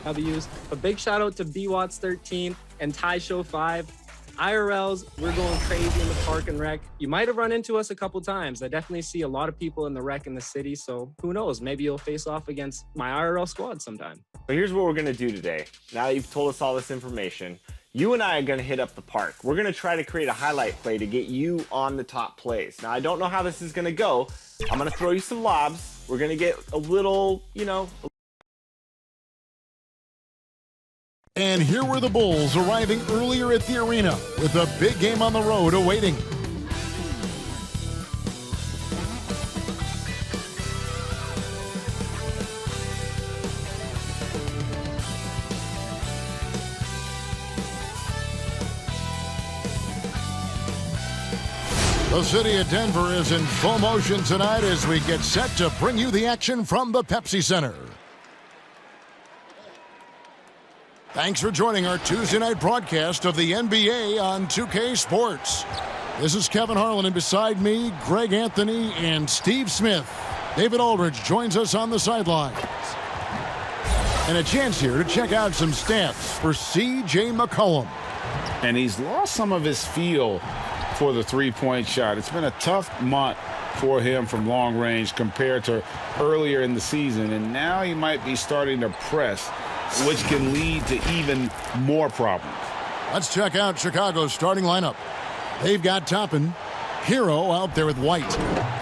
W's. A big shout out to BWatts13 and Ty Show 5. IRLs, we're going crazy in the park and rec. You might have run into us a couple times. I definitely see a lot of people in the rec in the city, so who knows? Maybe you'll face off against my IRL squad sometime. So here's what we're gonna do today. Now that you've told us all this information, you and I are gonna hit up the park. We're gonna try to create a highlight play to get you on the top plays. Now, I don't know how this is gonna go. I'm gonna throw you some lobs. We're gonna get a little, And here were the Bulls arriving earlier at the arena with a big game on the road awaiting. The city of Denver is in full motion tonight as we get set to bring you the action from the Pepsi Center. Thanks for joining our Tuesday night broadcast of the NBA on 2K Sports. This is Kevin Harlan, and beside me, Greg Anthony and Steve Smith. David Aldridge joins us on the sidelines. And a chance here to check out some stats for C.J. McCollum. And he's lost some of his feel for the three-point shot. It's been a tough month for him from long range compared to earlier in the season, and now he might be starting to press, which can lead to even more problems. Let's check out Chicago's starting lineup. They've got Toppin, Hero out there with White.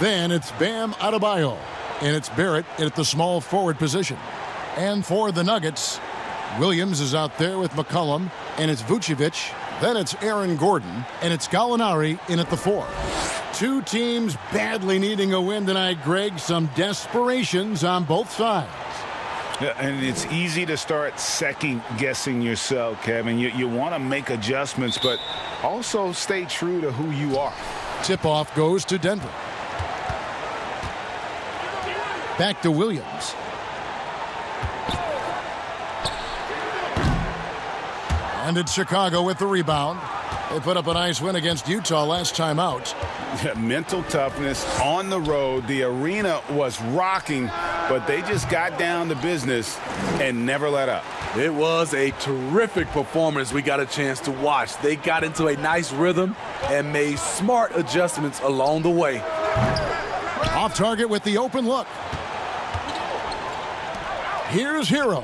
Then it's Bam Adebayo, and it's Barrett at the small forward position. And for the Nuggets, Williams is out there with McCollum, and it's Vucevic. Then it's Aaron Gordon, and it's Gallinari in at the 4. Two teams badly needing a win tonight, Greg. Some desperations on both sides. Yeah, and it's easy to start second-guessing yourself, Kevin. You want to make adjustments, but also stay true to who you are. Tip-off goes to Denver. Back to Williams. And it's Chicago with the rebound. They put up a nice win against Utah last time out. Yeah, mental toughness on the road. The arena was rocking, but they just got down to business and never let up. It was a terrific performance we got a chance to watch. They got into a nice rhythm and made smart adjustments along the way. Off target with the open look. Here's Hero.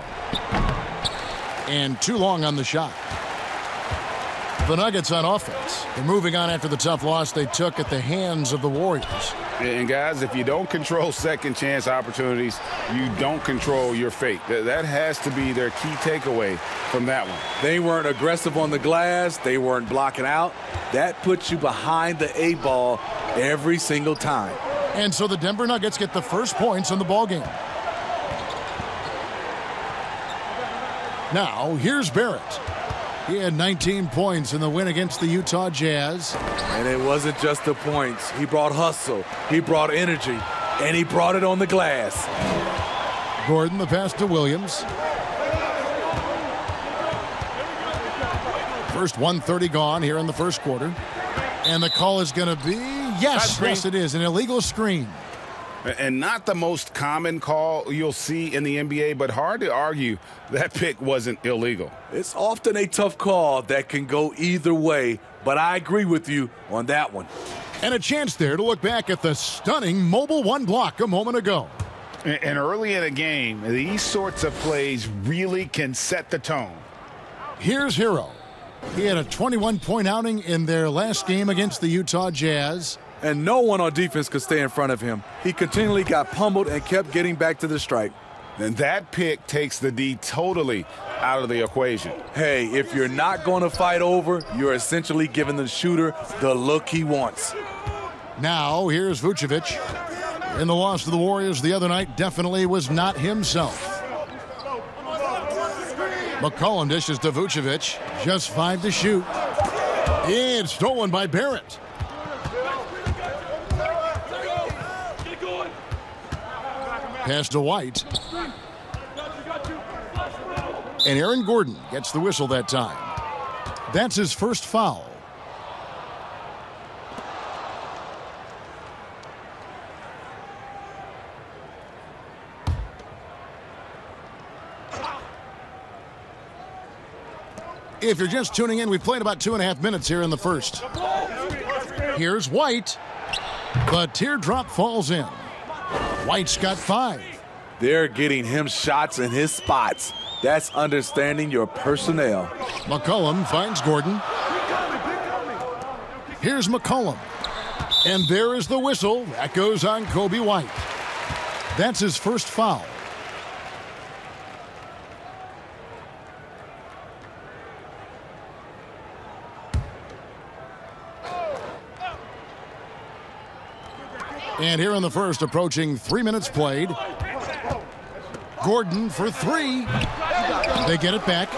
And too long on the shot. The Nuggets on offense. They're moving on after the tough loss they took at the hands of the Warriors. And guys, if you don't control second chance opportunities, you don't control your fate. That has to be their key takeaway from that one. They weren't aggressive on the glass. They weren't blocking out. That puts you behind the eight ball every single time. And so the Denver Nuggets get the first points in the ballgame. Now, here's Barrett. He had 19 points in the win against the Utah Jazz. And it wasn't just the points. He brought hustle, he brought energy, and he brought it on the glass. Gordon, the pass to Williams. First 1:30 gone here in the first quarter. And the call is going to be, yes, it is, an illegal screen. And not the most common call you'll see in the NBA, but hard to argue that pick wasn't illegal. It's often a tough call that can go either way, but I agree with you on that one. And a chance there to look back at the stunning Mobile One block a moment ago. And early in a game, these sorts of plays really can set the tone. Here's Hero. He had a 21-point outing in their last game against the Utah Jazz. And no one on defense could stay in front of him. He continually got pummeled and kept getting back to the stripe. And that pick takes the D totally out of the equation. Hey, if you're not going to fight over, you're essentially giving the shooter the look he wants. Now, here's Vucevic. In the loss to the Warriors the other night, definitely was not himself. McCollum dishes to Vucevic. Just 5 to shoot. It's stolen by Barrett. Pass to White. And Aaron Gordon gets the whistle that time. That's his first foul. If you're just tuning in, we've played about 2.5 minutes here in the first. Here's White. The teardrop falls in. White's got 5. They're getting him shots in his spots. That's understanding your personnel. McCollum finds Gordon. Here's McCollum. And there is the whistle. That goes on Kobe White. That's his first foul. And here in the first, approaching 3 minutes played. Gordon for 3. They get it back.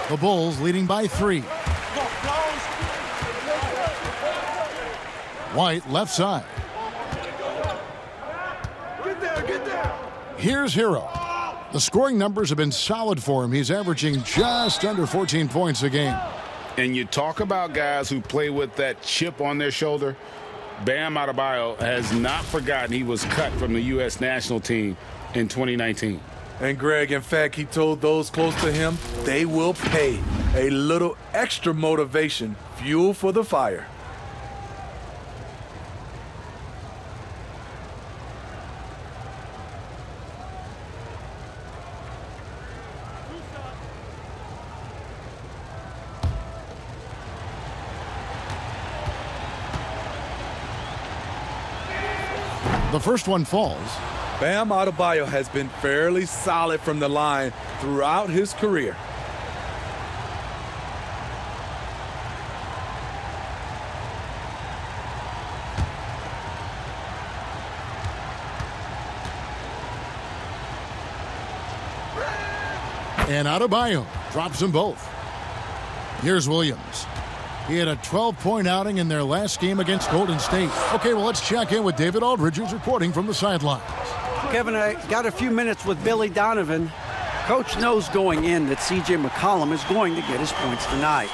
The Bulls leading by 3. White left side. Here's Hero. The scoring numbers have been solid for him. He's averaging just under 14 points a game. And you talk about guys who play with that chip on their shoulder. Bam Adebayo has not forgotten he was cut from the U.S. national team in 2019. And Greg, in fact, he told those close to him they will pay. A little extra motivation, fuel for the fire. The first one falls. Bam Adebayo has been fairly solid from the line throughout his career. And Adebayo drops them both. Here's Williams. He had a 12-point outing in their last game against Golden State. Okay, well, let's check in with David Aldridge, who's reporting from the sidelines. Kevin, I got a few minutes with Billy Donovan. Coach knows going in that C.J. McCollum is going to get his points tonight.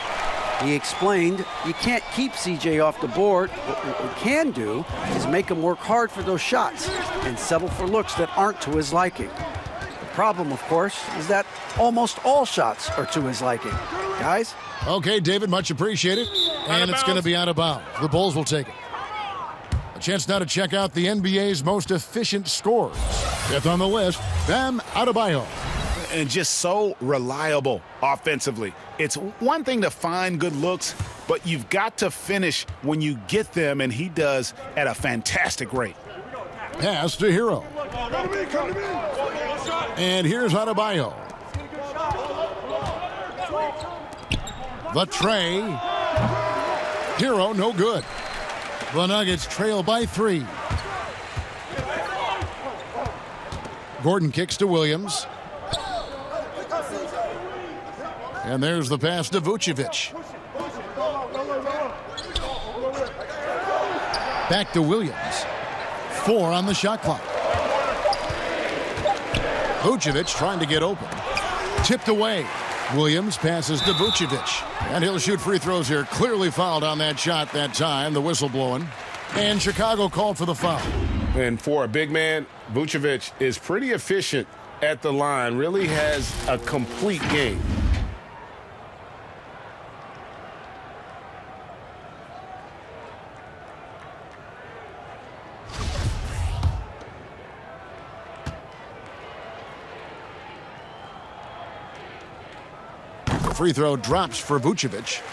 He explained you can't keep C.J. off the board. What we can do is make him work hard for those shots and settle for looks that aren't to his liking. The problem, of course, is that almost all shots are to his liking. Guys? Okay, David, much appreciated. And it's going to be out of bounds. The Bulls will take it. A chance now to check out the NBA's most efficient scorers. Fifth on the list, Bam Adebayo. And just so reliable offensively. It's one thing to find good looks, but you've got to finish when you get them, and he does at a fantastic rate. Pass to Hero. And here's Adebayo. The tray. Hero, no good. The Nuggets trail by 3. Gordon kicks to Williams. And there's the pass to Vucevic. Back to Williams. 4 on the shot clock. Vucevic trying to get open. Tipped away. Williams passes to Vucevic. And he'll shoot free throws here. Clearly fouled on that shot that time. The whistle blowing. And Chicago called for the foul. And for a big man, Vucevic is pretty efficient at the line. Really has a complete game. Free throw drops for Vucevic.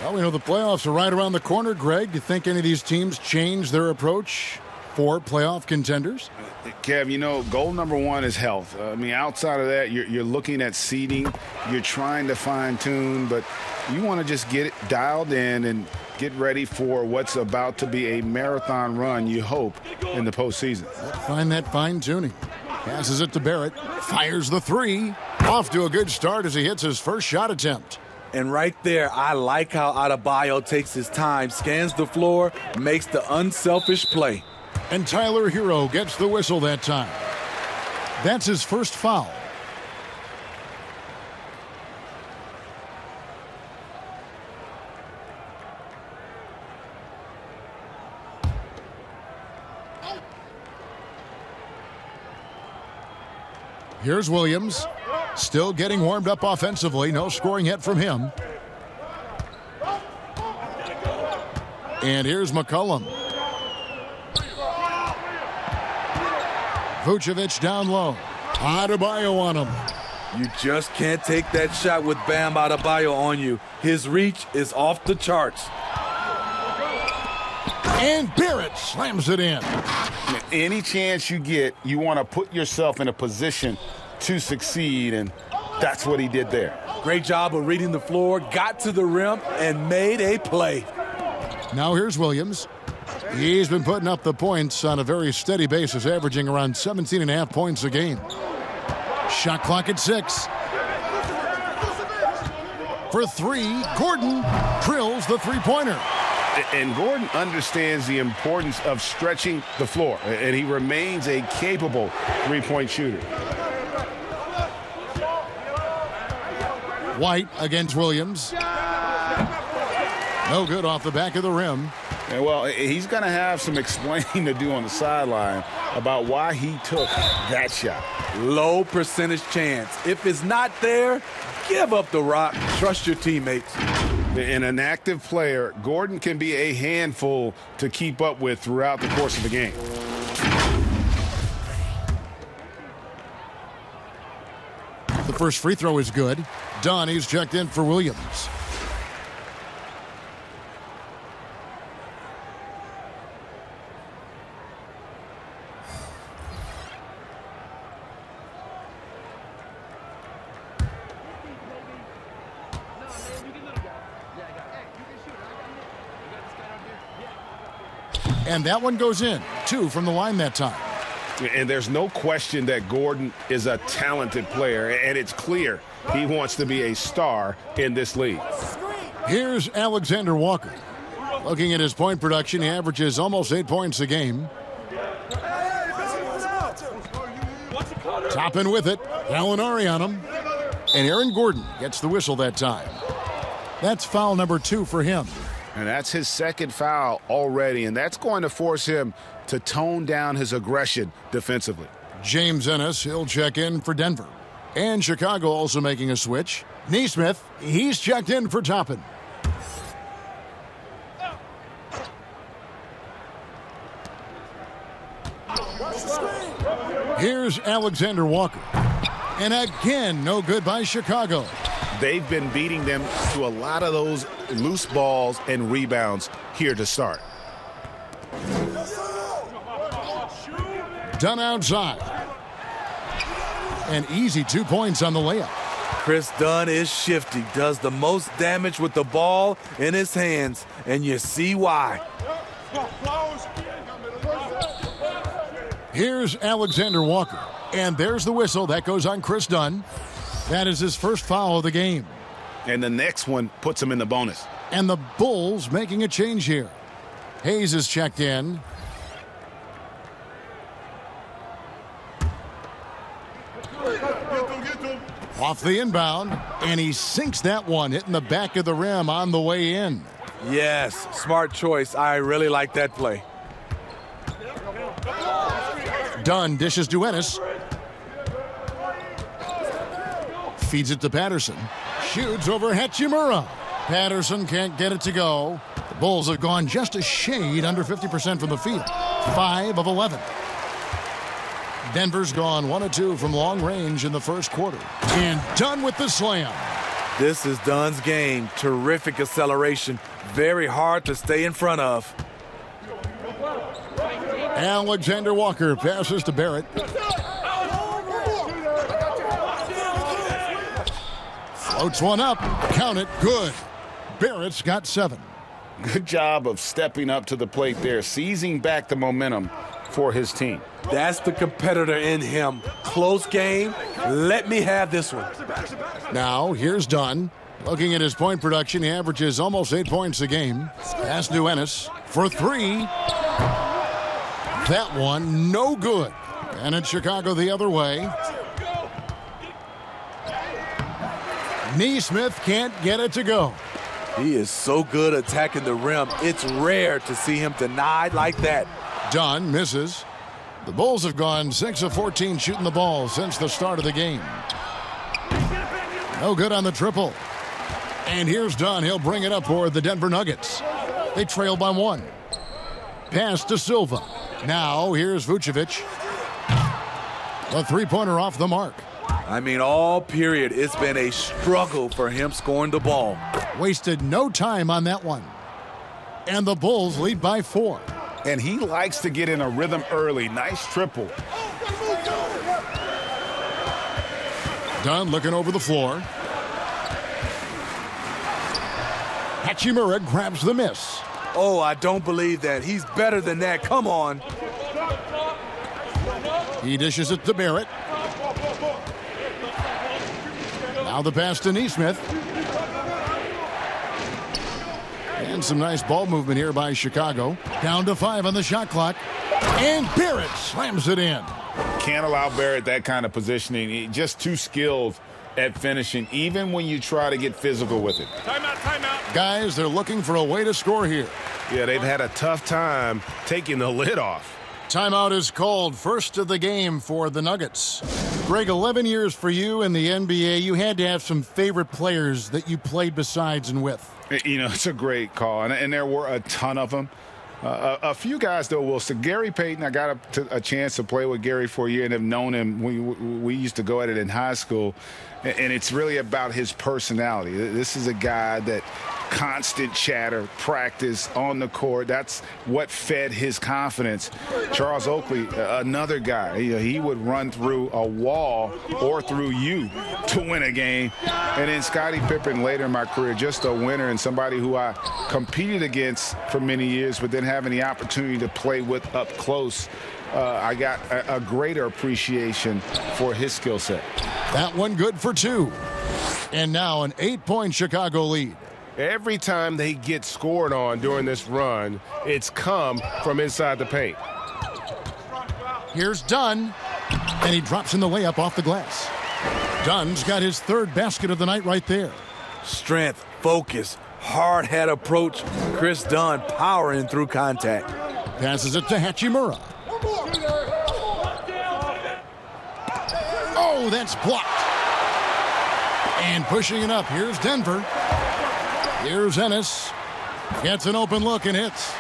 Well, we know the playoffs are right around the corner, Greg. Do you think any of these teams change their approach for playoff contenders? Kev, you know, goal number 1 is health. I mean, outside of that, you're looking at seeding. You're trying to fine-tune, but you want to just get it dialed in and get ready for what's about to be a marathon run, you hope, in the postseason. Find that fine-tuning. Passes it to Barrett. Fires the 3. Off to a good start as he hits his first shot attempt. And right there, I like how Adebayo takes his time, scans the floor, makes the unselfish play. And Tyler Hero gets the whistle that time. That's his first foul. Here's Williams. Still getting warmed up offensively. No scoring yet from him. And here's McCollum. Vucevic down low. Adebayo on him. You just can't take that shot with Bam Adebayo on you. His reach is off the charts. And Barrett slams it in. Any chance you get, you want to put yourself in a position to succeed, and that's what he did there. Great job of reading the floor, got to the rim, and made a play. Now here's Williams. He's been putting up the points on a very steady basis, averaging around 17.5 points a game. Shot clock at 6. For 3, Gordon drills the three-pointer. And Gordon understands the importance of stretching the floor, and he remains a capable three-point shooter. White against Williams. No good off the back of the rim. And well, he's going to have some explaining to do on the sideline about why he took that shot. Low percentage chance. If it's not there, give up the rock. Trust your teammates. In an active player, Gordon can be a handful to keep up with throughout the course of the game. The first free throw is good. Dunn, he's checked in for Williams. And that one goes in. 2 from the line that time. And there's no question that Gordon is a talented player, and it's clear he wants to be a star in this league. Here's Alexander Walker. Looking at his point production, he averages almost 8 points a game. Toppin with it. Gallinari on him. And Aaron Gordon gets the whistle that time. That's foul number 2 for him. And that's his second foul already, and that's going to force him to tone down his aggression defensively. James Ennis, he'll check in for Denver. And Chicago also making a switch. Neesmith, he's checked in for Toppin. Here's Alexander Walker. And again, no good by Chicago. They've been beating them to a lot of those loose balls and rebounds here to start. Done outside. An easy 2 points on the layup. Chris Dunn is shifty, does the most damage with the ball in his hands, and you see why. Here's Alexander Walker. And there's the whistle. That goes on Chris Dunn. That is his first foul of the game. And the next one puts him in the bonus. And the Bulls making a change here. Hayes is checked in. Off the inbound, and he sinks that one, hitting the back of the rim on the way in. Yes, smart choice. I really like that play. Dunn dishes to Ennis. Feeds it to Patterson. Shoots over Hachimura. Patterson can't get it to go. The Bulls have gone just a shade under 50% from the field. 5 of 11. Denver's gone 1 of 2 from long range in the first quarter. And Dunn with the slam. This is Dunn's game. Terrific acceleration. Very hard to stay in front of. Alexander Walker passes to Barrett. Floats one up. Count it. Good. Barrett's got 7. Good job of stepping up to the plate there, seizing back the momentum for his team. That's the competitor in him. Close game. Let me have this one. Now, here's Dunn. Looking at his point production, he averages almost 8 points a game. Pass to Ennis for 3. That one, no good. And it's Chicago the other way. Neesmith can't get it to go. He is so good attacking the rim. It's rare to see him denied like that. Dunn misses. The Bulls have gone 6 of 14 shooting the ball since the start of the game. No good on the triple. And here's Dunn. He'll bring it up for the Denver Nuggets. They trail by 1. Pass to Silva. Now here's Vucevic. A three-pointer off the mark. I mean, all period, it's been a struggle for him scoring the ball. Wasted no time on that one. And the Bulls lead by 4. And he likes to get in a rhythm early. Nice triple. Dunn looking over the floor. Hachimura grabs the miss. Oh, I don't believe that. He's better than that. Come on. He dishes it to Barrett. Now the pass to Nesmith. And some nice ball movement here by Chicago. Down to 5 on the shot clock. And Barrett slams it in. Can't allow Barrett that kind of positioning. He's just too skilled at finishing, even when you try to get physical with it. Timeout, timeout. Guys, they're looking for a way to score here. Yeah, they've had a tough time taking the lid off. Timeout is called. First of the game for the Nuggets. Greg, 11 years for you in the NBA. You had to have some favorite players that you played besides and with. You know, it's a great call, and there were a ton of them. A few guys, though, will say Gary Payton. I got a chance to play with Gary for a year and have known him. We used to go at it in high school, and it's really about his personality. This is a guy that constant chatter, practice on the court. That's what fed his confidence. Charles Oakley, another guy, he would run through a wall or through you to win a game. And then Scottie Pippen later in my career, just a winner and somebody who I competed against for many years, but then having the opportunity to play with up close, I got a greater appreciation for his skill set. That one good for 2. And now an 8-point Chicago lead. Every time they get scored on during this run, it's come from inside the paint. Here's Dunn, and he drops in the layup off the glass. Dunn's got his 3rd basket of the night right there. Strength, focus, hard head approach. Chris Dunn powering through contact. Passes it to Hachimura. Oh, that's blocked. And pushing it up, here's Denver. Here's Ennis. Gets an open look and hits.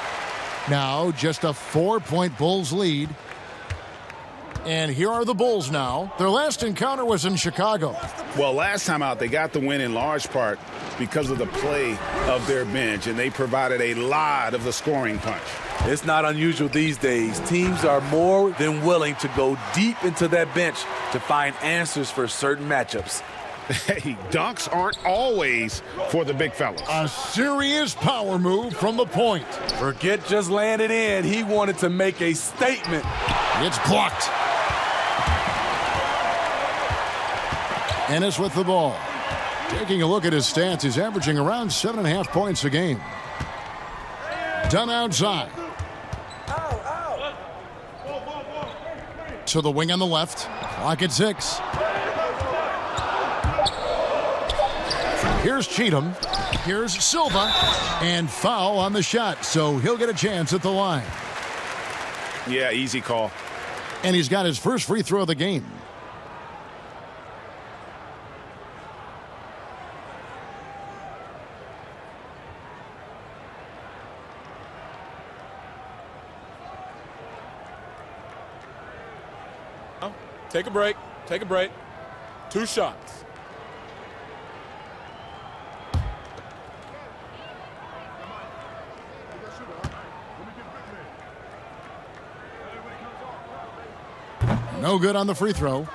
Now just a 4-point Bulls lead. And here are the Bulls now. Their last encounter was in Chicago. Well, last time out, they got the win in large part because of the play of their bench, and they provided a lot of the scoring punch. It's not unusual these days. Teams are more than willing to go deep into that bench to find answers for certain matchups. Hey, dunks aren't always for the big fellas. A serious power move from the point. Forget just landed in. He wanted to make a statement. It's blocked. Ennis with the ball. Taking a look at his stats, he's averaging around 7.5 points a game. Done outside. To the wing on the left. Clock at 6. Here's Cheatham. Here's Silva. And foul on the shot, so he'll get a chance at the line. Yeah, easy call. And he's got his first free throw of the game. Take a break. Take a break. 2 shots. No good on the free throw.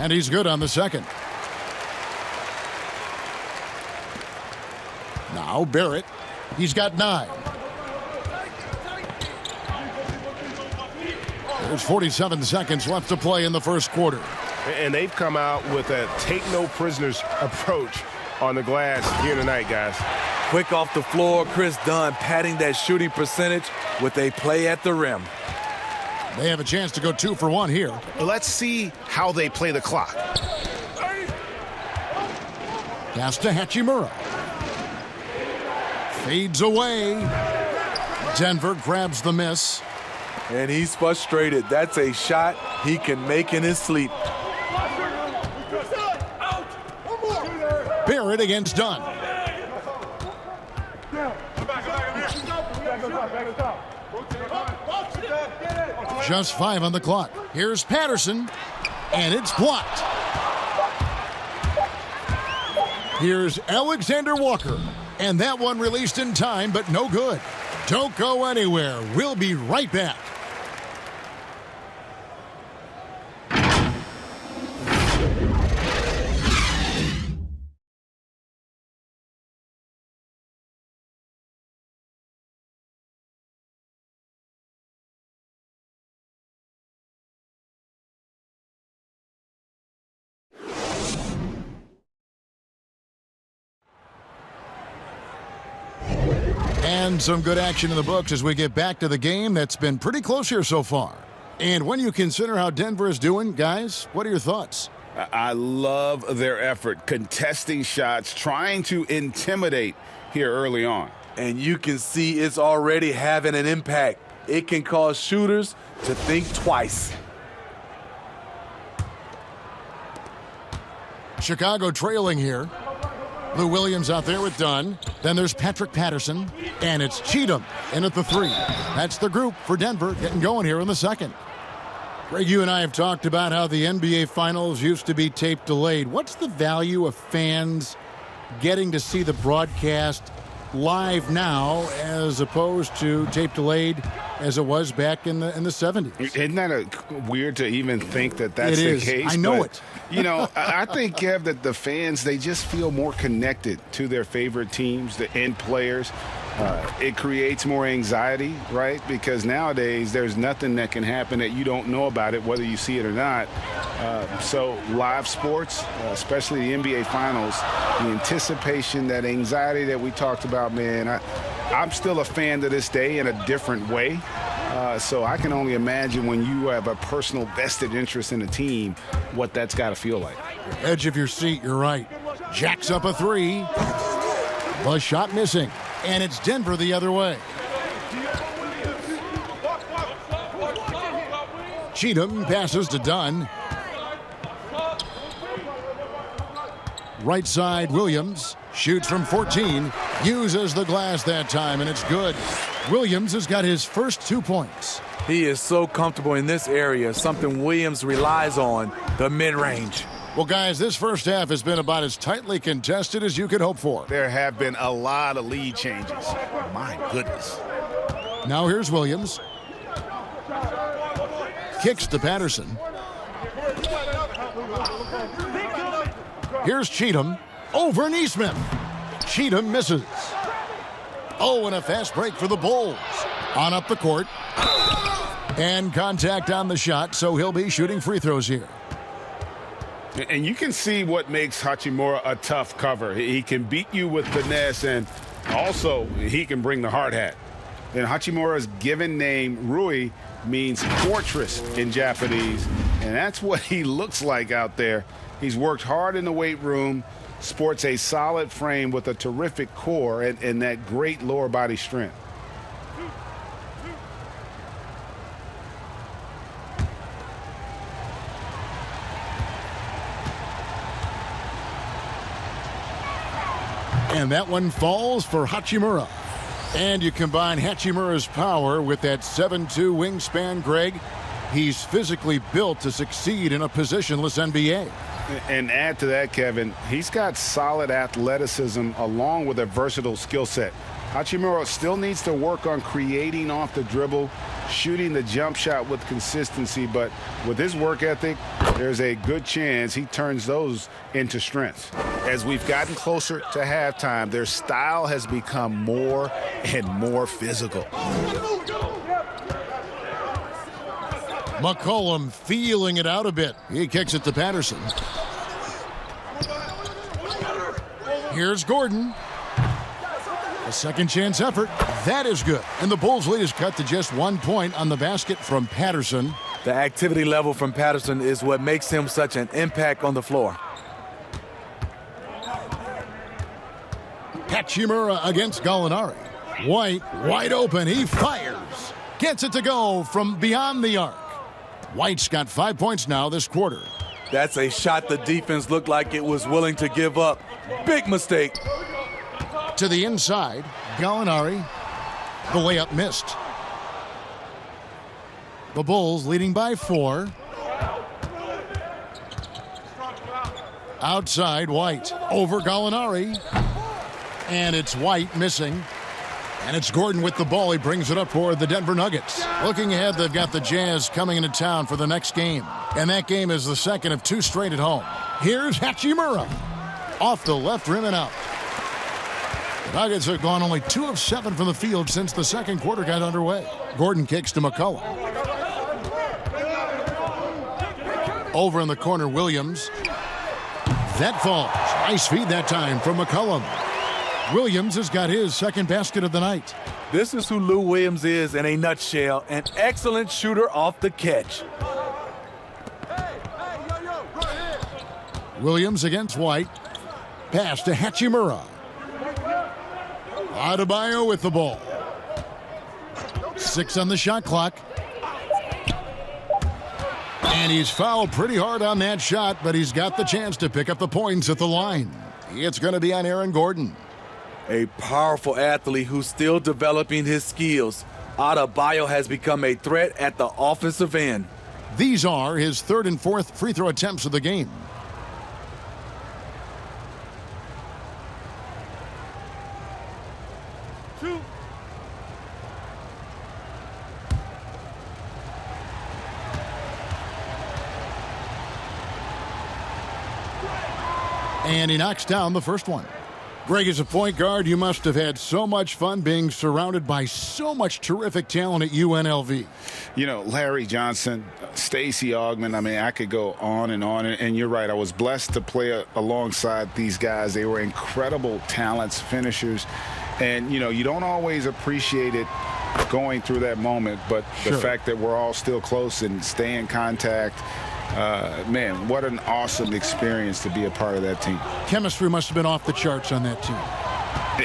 And he's good on the second. Now Barrett. He's got 9. There's 47 seconds left to play in the first quarter. And they've come out with a take-no-prisoners approach on the glass here tonight, guys. Quick off the floor, Chris Dunn padding that shooting percentage with a play at the rim. They have a chance to go 2 for 1 here. Let's see how they play the clock. Pass to Hachimura. Fades away. Denver grabs the miss. And he's frustrated. That's a shot he can make in his sleep. Barrett against Dunn. Just 5 on the clock. Here's Patterson, and it's blocked. Here's Alexander Walker, and that one released in time, but no good. Don't go anywhere. We'll be right back. And some good action in the books as we get back to the game that's been pretty close here so far. And when you consider how Denver is doing, guys, what are your thoughts? I love their effort, contesting shots, trying to intimidate here early on. And you can see it's already having an impact. It can cause shooters to think twice. Chicago trailing here. Lou Williams out there with Dunn. Then there's Patrick Patterson. And it's Cheatham in at the 3. That's the group for Denver getting going here in the second. Greg, you and I have talked about how the NBA Finals used to be tape delayed. What's the value of fans getting to see the broadcast live now as opposed to tape delayed as it was back in the 70s? Isn't that weird to even think that that's the case? I know it. You know, I think, Kev, that the fans, they just feel more connected to their favorite teams, the end players. It creates more anxiety, right? Because nowadays there's nothing that can happen that you don't know about it, whether you see it or not. So live sports, especially the NBA Finals, the anticipation, that anxiety that we talked about, man, I'm still a fan to this day in a different way. So I can only imagine when you have a personal vested interest in a team, what that's got to feel like. Edge of your seat, you're right. Jacks up a 3. The shot missing. And it's Denver the other way. Cheatham passes to Dunn. Right side, Williams shoots from 14. Uses the glass that time, and it's good. Williams has got his first 2 points. He is so comfortable in this area, something Williams relies on, the mid-range. Well, guys, this first half has been about as tightly contested as you could hope for. There have been a lot of lead changes. My goodness. Now here's Williams. Kicks to Patterson. Here's Cheatham. Over Neesmith. Cheatham misses. Oh, and a fast break for the Bulls. On up the court. And contact on the shot, so he'll be shooting free throws here. And you can see what makes Hachimura a tough cover. He can beat you with finesse, and also he can bring the hard hat. And Hachimura's given name, Rui, means fortress in Japanese, and that's what he looks like out there. He's worked hard in the weight room, sports a solid frame with a terrific core and that great lower body strength. And that one falls for Hachimura. And you combine Hachimura's power with that 7'2" wingspan, Greg. He's physically built to succeed in a positionless NBA. And add to that, Kevin, he's got solid athleticism along with a versatile skill set. Hachimura still needs to work on creating off the dribble, shooting the jump shot with consistency, but with his work ethic, there's a good chance he turns those into strengths. As we've gotten closer to halftime, their style has become more and more physical. McCollum feeling it out a bit. He kicks it to Patterson. Here's Gordon. A second chance effort. That is good. And the Bulls' lead is cut to just 1 point on the basket from Patterson. The activity level from Patterson is what makes him such an impact on the floor. Hachimura against Gallinari. White, wide open. He fires. Gets it to go from beyond the arc. White's got 5 points now this quarter. That's a shot the defense looked like it was willing to give up. Big mistake. To the inside, Gallinari. The layup missed. The Bulls leading by 4. Outside, White. Over Gallinari. And it's White missing. And it's Gordon with the ball. He brings it up for the Denver Nuggets. Looking ahead, they've got the Jazz coming into town for the next game. And that game is the second of 2 straight at home. Here's Hachimura. Off the left rim and out. The Nuggets have gone only 2 of 7 from the field since the second quarter got underway. Gordon kicks to McCollum. Over in the corner, Williams. That falls. Nice feed that time from McCollum. Williams has got his second basket of the night. This is who Lou Williams is in a nutshell. An excellent shooter off the catch. Williams against White. Pass to Hachimura. Adebayo with the ball. 6 on the shot clock. And he's fouled pretty hard on that shot, but he's got the chance to pick up the points at the line. It's going to be on Aaron Gordon. A powerful athlete who's still developing his skills. Adebayo has become a threat at the offensive end. These are his 3rd and 4th free throw attempts of the game. And he knocks down the first one. Greg, as a point guard, you must have had so much fun being surrounded by so much terrific talent at UNLV. You know, Larry Johnson, Stacey Augmon, I mean, I could go on. And you're right, I was blessed to play alongside these guys. They were incredible talents, finishers. And, you know, you don't always appreciate it going through that moment, but the fact that we're all still close and stay in contact, man, what an awesome experience to be a part of that team. Chemistry must have been off the charts on that team.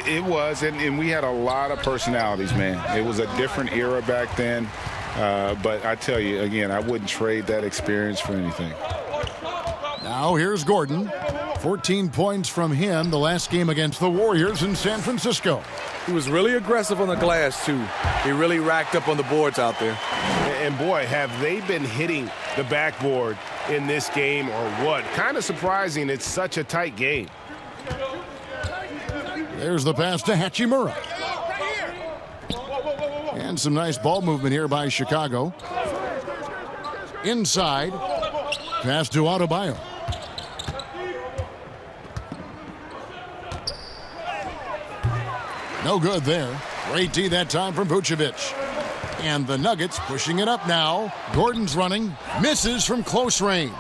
It was, and we had a lot of personalities, man. It was a different era back then, but I tell you, again, I wouldn't trade that experience for anything. Now here's Gordon. 14 points from him the last game against the Warriors in San Francisco. He was really aggressive on the glass, too. He really racked up on the boards out there. And boy, have they been hitting the backboard in this game or what? Kind of surprising. It's such a tight game. There's the pass to Hachimura. And some nice ball movement here by Chicago. Inside. Pass to Adebayo. No good there. Great D that time from Vucevic. And the Nuggets pushing it up now. Gordon's running. Misses from close range.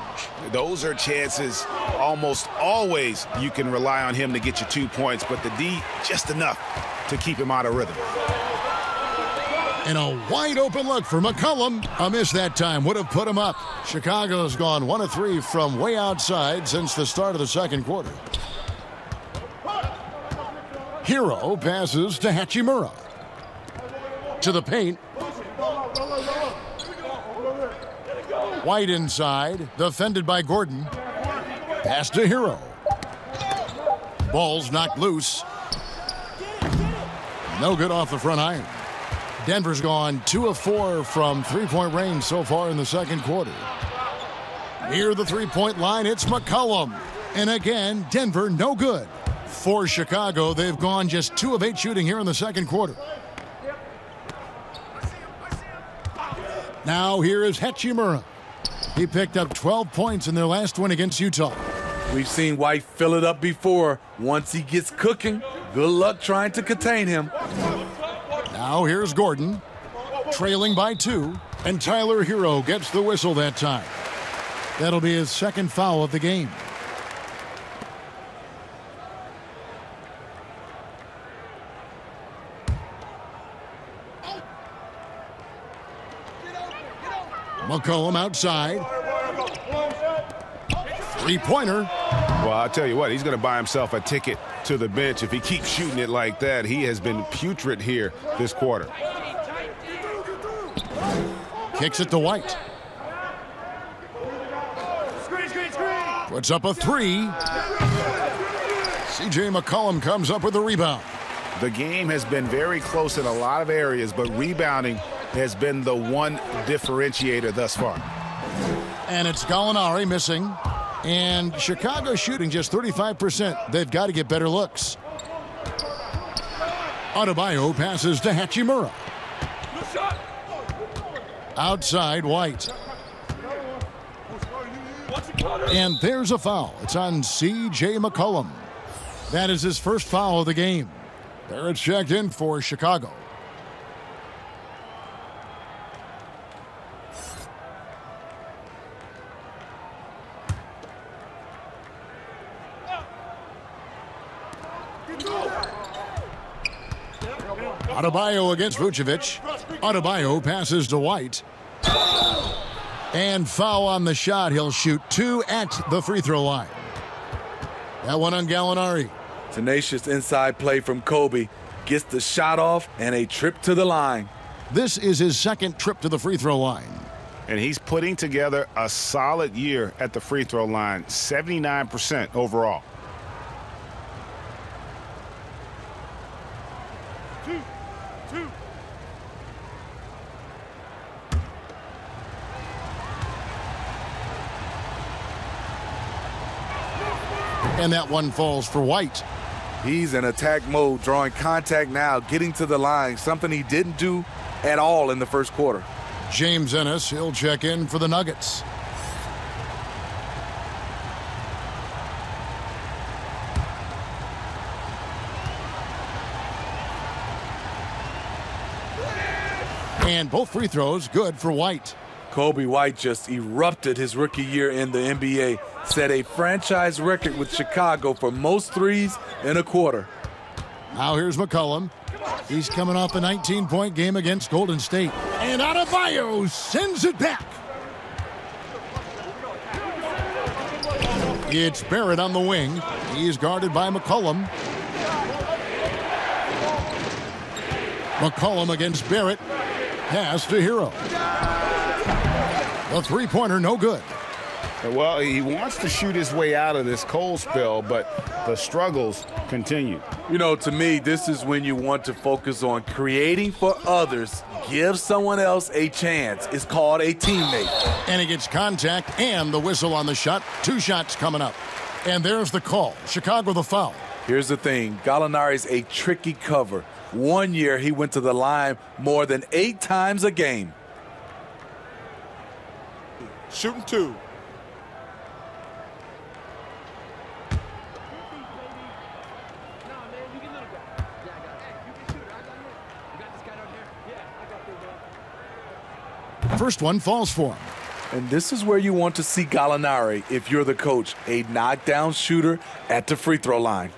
Those are chances almost always you can rely on him to get you 2 points, but the D just enough to keep him out of rhythm. And a wide open look for McCollum. A miss that time would have put him up. Chicago's gone 1 of 3 from way outside since the start of the second quarter. Hero passes to Hachimura. To the paint. White inside, defended by Gordon. Pass to Hero. Ball's knocked loose. No good off the front iron. Denver's gone 2 of 4 from three-point range so far in the second quarter. Near the three-point line, it's McCollum. And again, Denver no good. For Chicago, they've gone just 2 of 8 shooting here in the second quarter. Now here is Hachimura. He picked up 12 points in their last win against Utah. We've seen White fill it up before. Once he gets cooking, good luck trying to contain him. Now here's Gordon, trailing by 2, and Tyler Hero gets the whistle that time. That'll be his second foul of the game. McCollum outside. Three-pointer. Well, I'll tell you what, he's going to buy himself a ticket to the bench if he keeps shooting it like that. He has been putrid here this quarter. Kicks it to White. Puts up a three. C.J. McCollum comes up with the rebound. The game has been very close in a lot of areas, but rebounding has been the one differentiator thus far. And it's Gallinari missing. And Chicago shooting just 35%. They've got to get better looks. Adebayo passes to Hachimura. Outside, White. And there's a foul. It's on C.J. McCollum. That is his first foul of the game. There it's checked in for Chicago. Adebayo against Vucevic. Adebayo passes to White. And foul on the shot. He'll shoot 2 at the free throw line. That one on Gallinari. Tenacious inside play from Kobe. Gets the shot off and a trip to the line. This is his second trip to the free throw line. And he's putting together a solid year at the free throw line, 79% overall. And that one falls for White. He's in attack mode, drawing contact now, getting to the line, something he didn't do at all in the first quarter. James Ennis, he'll check in for the Nuggets. And both free throws good for White. Kobe White just erupted his rookie year in the NBA, set a franchise record with Chicago for most threes in a quarter. Now here's McCollum. He's coming off a 19-point game against Golden State. And Adebayo sends it back. It's Barrett on the wing. He's guarded by McCollum. McCollum against Barrett. Pass to Hero. The three-pointer, no good. Well, he wants to shoot his way out of this cold spell, but the struggles continue. You know, to me, this is when you want to focus on creating for others. Give someone else a chance. It's called a teammate. And he gets contact and the whistle on the shot. 2 shots coming up. And there's the call. Chicago the foul. Here's the thing. Gallinari's a tricky cover. One year, he went to the line more than 8 times a game. Shooting 2. First one falls for him. And this is where you want to see Gallinari if you're the coach, a knockdown shooter at the free throw line.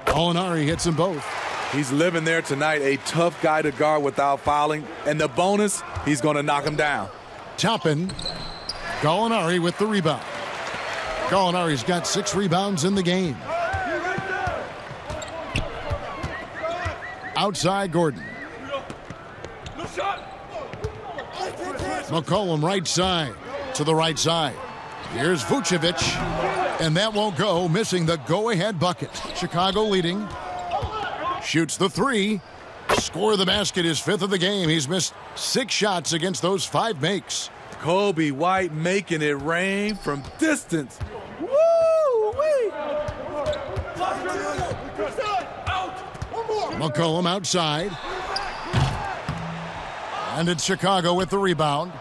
Gallinari hits them both. He's living there tonight, a tough guy to guard without fouling. And the bonus, he's going to knock him down. Toppin. Gallinari with the rebound. Gallinari's got 6 rebounds in the game. Outside Gordon. McCollum right side to the right side. Here's Vucevic. And that won't go, missing the go-ahead bucket. Chicago leading. Shoots the 3. Score the basket, his 5th of the game. He's missed 6 shots against those 5 makes. Kobe White making it rain from distance. Woo-wee! McCollum outside. And it's Chicago with the rebound.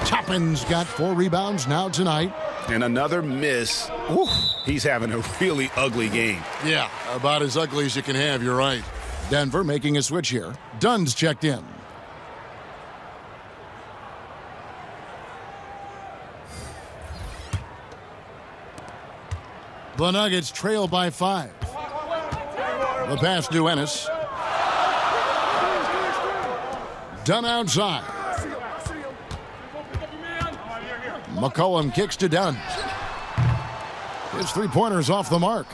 Toppin's got 4 rebounds now tonight. And another miss. Oof. He's having a really ugly game. Yeah, about as ugly as you can have, you're right. Denver making a switch here. Dunn's checked in. The Nuggets trail by 5. The pass to Ennis. Dunn outside. McCollum kicks to Dunn. His three-pointer's off the mark.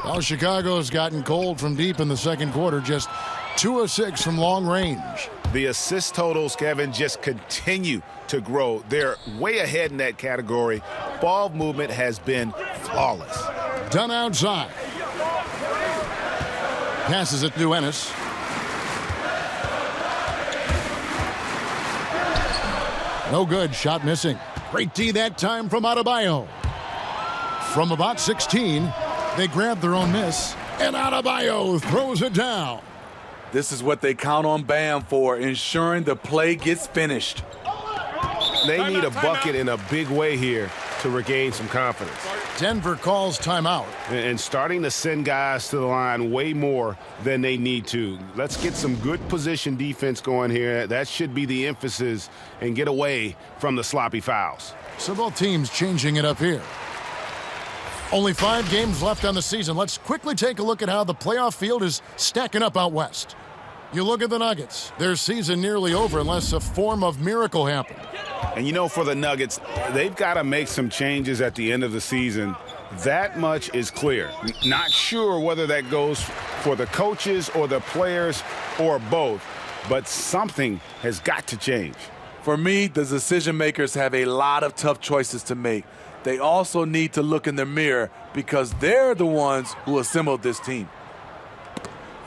Well, Chicago's gotten cold from deep in the second quarter, just 2 of 6 from long range. The assist totals, Kevin, just continue to grow. They're way ahead in that category. Ball movement has been flawless. Dunn outside. Passes it to Ennis. No good. Shot missing. Great D that time from Adebayo. From about 16, they grab their own miss, and Adebayo throws it down. This is what they count on Bam for, ensuring the play gets finished. They need a bucket in a big way here to regain some confidence. Denver calls timeout. And starting to send guys to the line way more than they need to. Let's get some good position defense going here. That should be the emphasis, and get away from the sloppy fouls. So both teams changing it up here. Only 5 games left on the season. Let's quickly take a look at how the playoff field is stacking up out west. You look at the Nuggets. Their season nearly over unless a form of miracle happens. And you know, for the Nuggets, they've got to make some changes at the end of the season. That much is clear. Not sure whether that goes for the coaches or the players or both, but something has got to change. For me, the decision makers have a lot of tough choices to make. They also need to look in the mirror because they're the ones who assembled this team.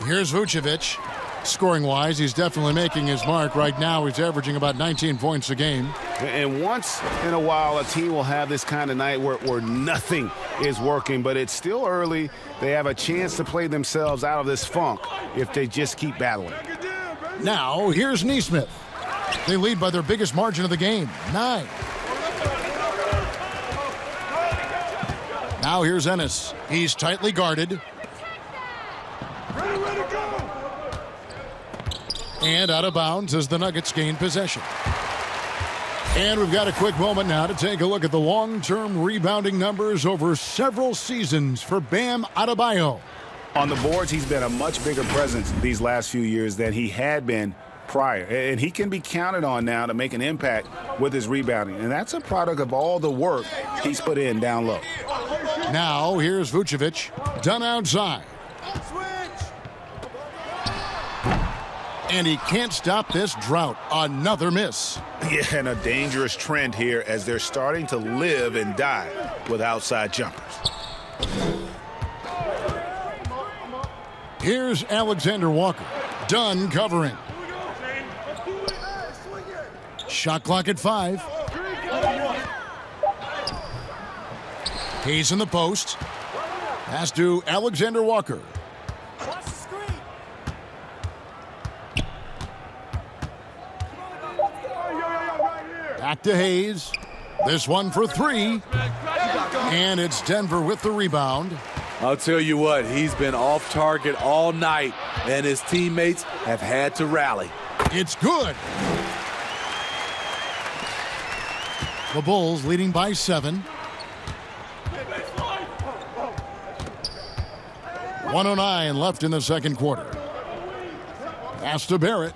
Here's Vucevic. Scoring-wise, he's definitely making his mark. Right now, he's averaging about 19 points a game. And once in a while, a team will have this kind of night where nothing is working, but it's still early. They have a chance to play themselves out of this funk if they just keep battling. Now, here's Nesmith. They lead by their biggest margin of the game, 9. Now here's Ennis. He's tightly guarded. And out of bounds as the Nuggets gain possession. And we've got a quick moment now to take a look at the long-term rebounding numbers over several seasons for Bam Adebayo. On the boards, he's been a much bigger presence these last few years than he had been prior. And he can be counted on now to make an impact with his rebounding. And that's a product of all the work he's put in down low. Now here's Vucevic. Done outside. And he can't stop this drought. Another miss. Yeah, and a dangerous trend here as they're starting to live and die with outside jumpers. Here's Alexander Walker. Done covering. Shot clock at 5. He's in the post. Pass to Alexander Walker. Back to Hayes. This one for 3. And it's Denver with the rebound. I'll tell you what, he's been off target all night, and his teammates have had to rally. It's good. The Bulls leading by 7. 1:09 left in the second quarter. Pass to Barrett.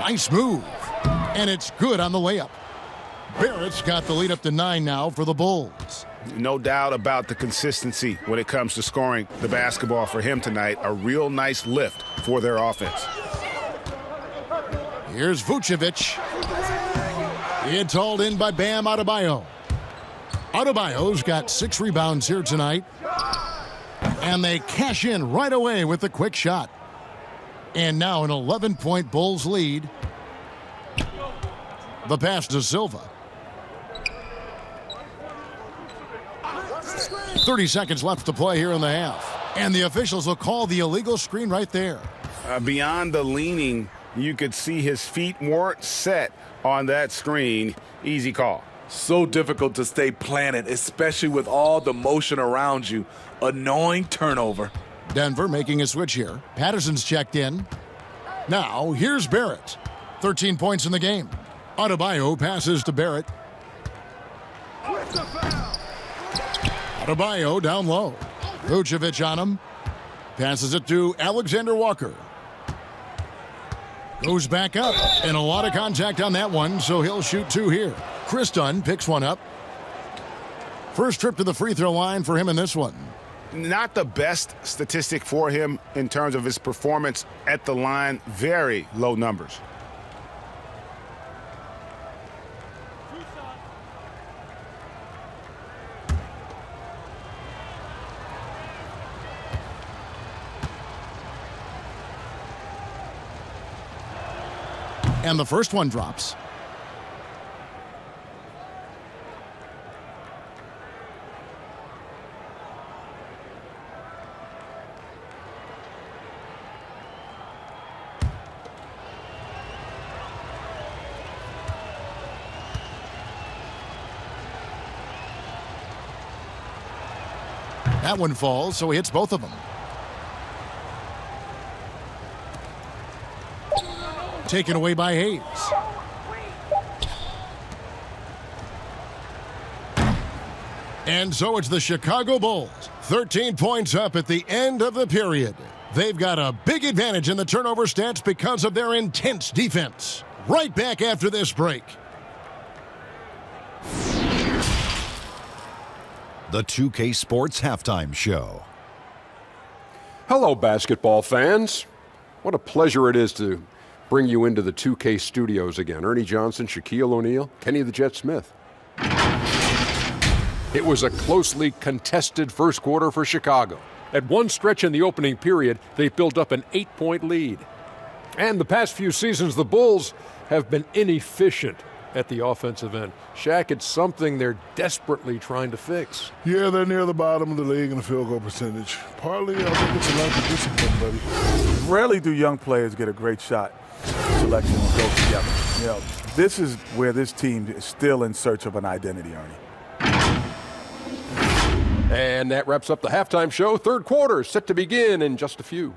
Nice move. And it's good on the layup. Barrett's got the lead up to 9 now for the Bulls. No doubt about the consistency when it comes to scoring the basketball for him tonight. A real nice lift for their offense. Here's Vucevic. It's hauled in by Bam Adebayo. Adebayo's got 6 rebounds here tonight. And they cash in right away with the quick shot. And now an 11-point Bulls lead. The pass to Silva. 30 seconds left to play here in the half. And the officials will call the illegal screen right there. Beyond the leaning, you could see his feet weren't set on that screen. Easy call. So difficult to stay planted, especially with all the motion around you. Annoying turnover. Denver making a switch here. Patterson's checked in. Now, here's Barrett. 13 points in the game. Adebayo passes to Barrett. Adebayo down low. Vucevic on him. Passes it to Alexander Walker. Goes back up, and a lot of contact on that one, so he'll shoot 2 here. Chris Dunn picks one up. First trip to the free throw line for him in this one. Not the best statistic for him in terms of his performance at the line. Very low numbers. And the first one drops. That one falls, so he hits both of them. Taken away by Hayes. And so it's the Chicago Bulls. 13 points up at the end of the period. They've got a big advantage in the turnover stats because of their intense defense. Right back after this break. The 2K Sports Halftime Show. Hello, basketball fans. What a pleasure it is to bring you into the 2K studios again. Ernie Johnson, Shaquille O'Neal, Kenny the Jet Smith. It was a closely contested first quarter for Chicago. At one stretch in the opening period, they built up an 8-point lead. And the past few seasons, the Bulls have been inefficient at the offensive end. Shaq, it's something they're desperately trying to fix. Yeah, they're near the bottom of the league in the field goal percentage. Partly, I think it's a lack of discipline, buddy. Rarely do young players get a great shot selection to go together. You know, this is where this team is still in search of an identity, Ernie. And that wraps up the halftime show. Third quarter set to begin in just a few.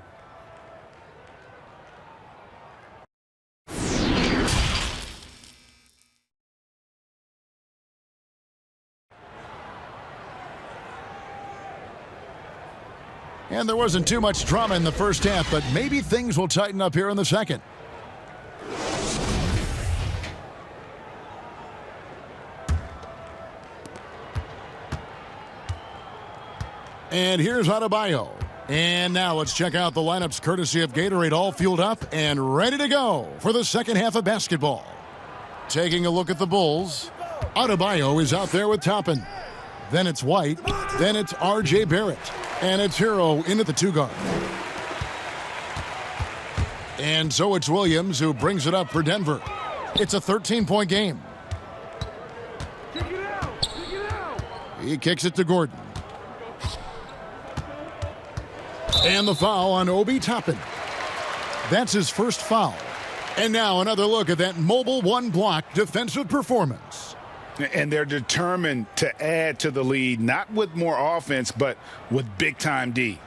And there wasn't too much drama in the first half, but maybe things will tighten up here in the second. And here's Adebayo. And now let's check out the lineups courtesy of Gatorade, all fueled up and ready to go for the second half of basketball. Taking a look at the Bulls, Adebayo is out there with Toppin. Then it's White. Then it's R.J. Barrett. And it's Hero in at the 2-guard. And so it's Williams who brings it up for Denver. It's a 13-point game. He kicks it to Gordon. And the foul on Obi Toppin. That's his first foul. And now another look at that mobile one-block defensive performance. And they're determined to add to the lead, not with more offense, but with big-time D.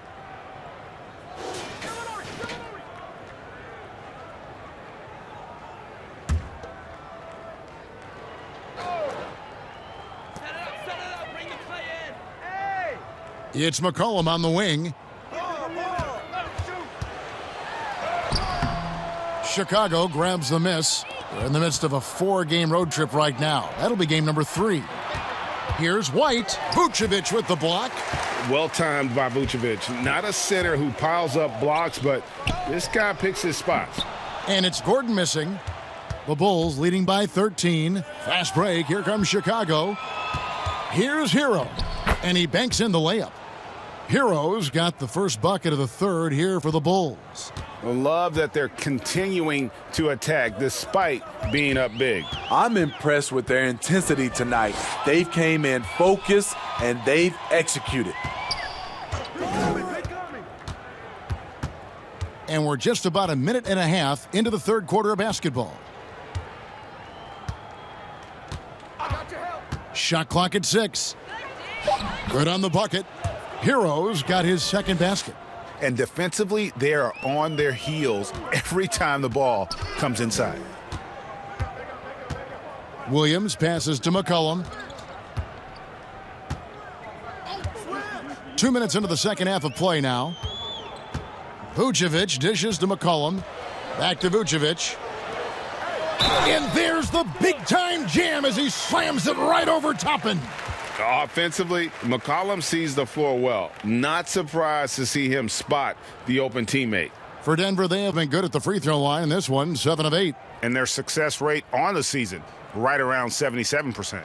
It's McCollum on the wing. Chicago grabs the miss. They're in the midst of a 4-game road trip right now. That'll be game number 3. Here's White. Vucevic with the block. Well-timed by Vucevic. Not a center who piles up blocks, but this guy picks his spots. And it's Gordon missing. The Bulls leading by 13. Fast break. Here comes Chicago. Here's Hero. And he banks in the layup. Hero's got the first bucket of the third here for the Bulls. I love that they're continuing to attack despite being up big. I'm impressed with their intensity tonight. They've came in focused and they've executed. And we're just about a minute and a half into the third quarter of basketball. Shot clock at 6. Good on the bucket. Hero's got his second basket. And defensively, they are on their heels every time the ball comes inside. Williams passes to McCollum. 2 minutes into the second half of play now. Vucevic dishes to McCollum. Back to Vucevic. And there's the big-time jam as he slams it right over Toppin. Offensively, McCollum sees the floor well. Not surprised to see him spot the open teammate. For Denver, they have been good at the free throw line in this one, 7 of 8. And their success rate on the season, right around 77%.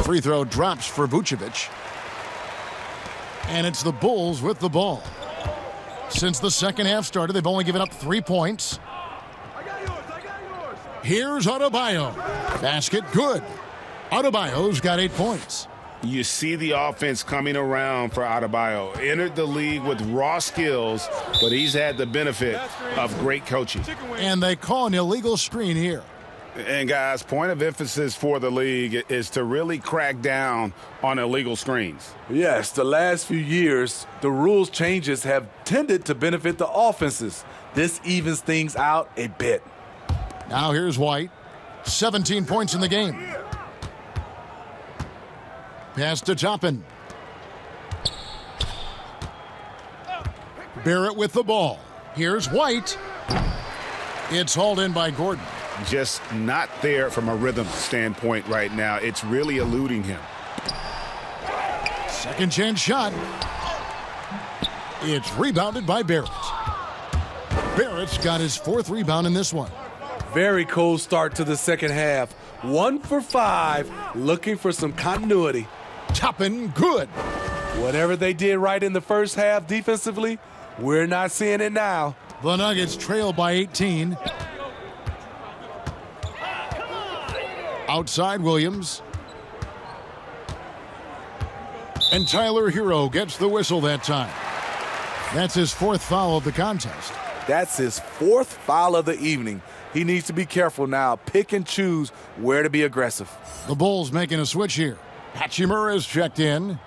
Free throw drops for Vucevic. And it's the Bulls with the ball. Since the second half started, they've only given up 3 points. Here's Adebayo. Basket good. Adebayo's got 8 points. You see the offense coming around for Adebayo. Entered the league with raw skills, but he's had the benefit of great coaching. And they call an illegal screen here. And guys, point of emphasis for the league is to really crack down on illegal screens. Yes, the last few years, the rules changes have tended to benefit the offenses. This evens things out a bit. Now here's White. 17 points in the game. Pass to Toppin. Barrett with the ball. Here's White. It's hauled in by Gordon. Just not there from a rhythm standpoint right now. It's really eluding him. Second chance shot. It's rebounded by Barrett. Barrett's got his 4th rebound in this one. Very cold start to the second half. 1 for 5, looking for some continuity. Toppin good. Whatever they did right in the first half defensively, we're not seeing it now. The Nuggets trail by 18. Outside Williams. And Tyler Hero gets the whistle that time. That's his 4th foul of the contest. That's his 4th foul of the evening. He needs to be careful now. Pick and choose where to be aggressive. The Bulls making a switch here. Hachimura is checked in.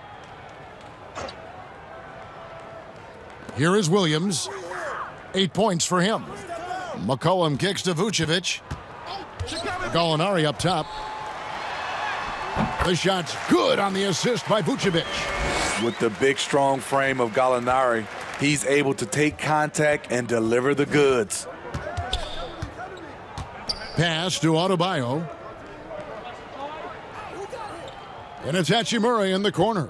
Here is Williams. 8 points for him. McCollum kicks to Vucevic. Gallinari up top. The shot's good on the assist by Vucevic. With the big, strong frame of Gallinari, he's able to take contact and deliver the goods. Pass to Adebayo. And it's Hachimura in the corner.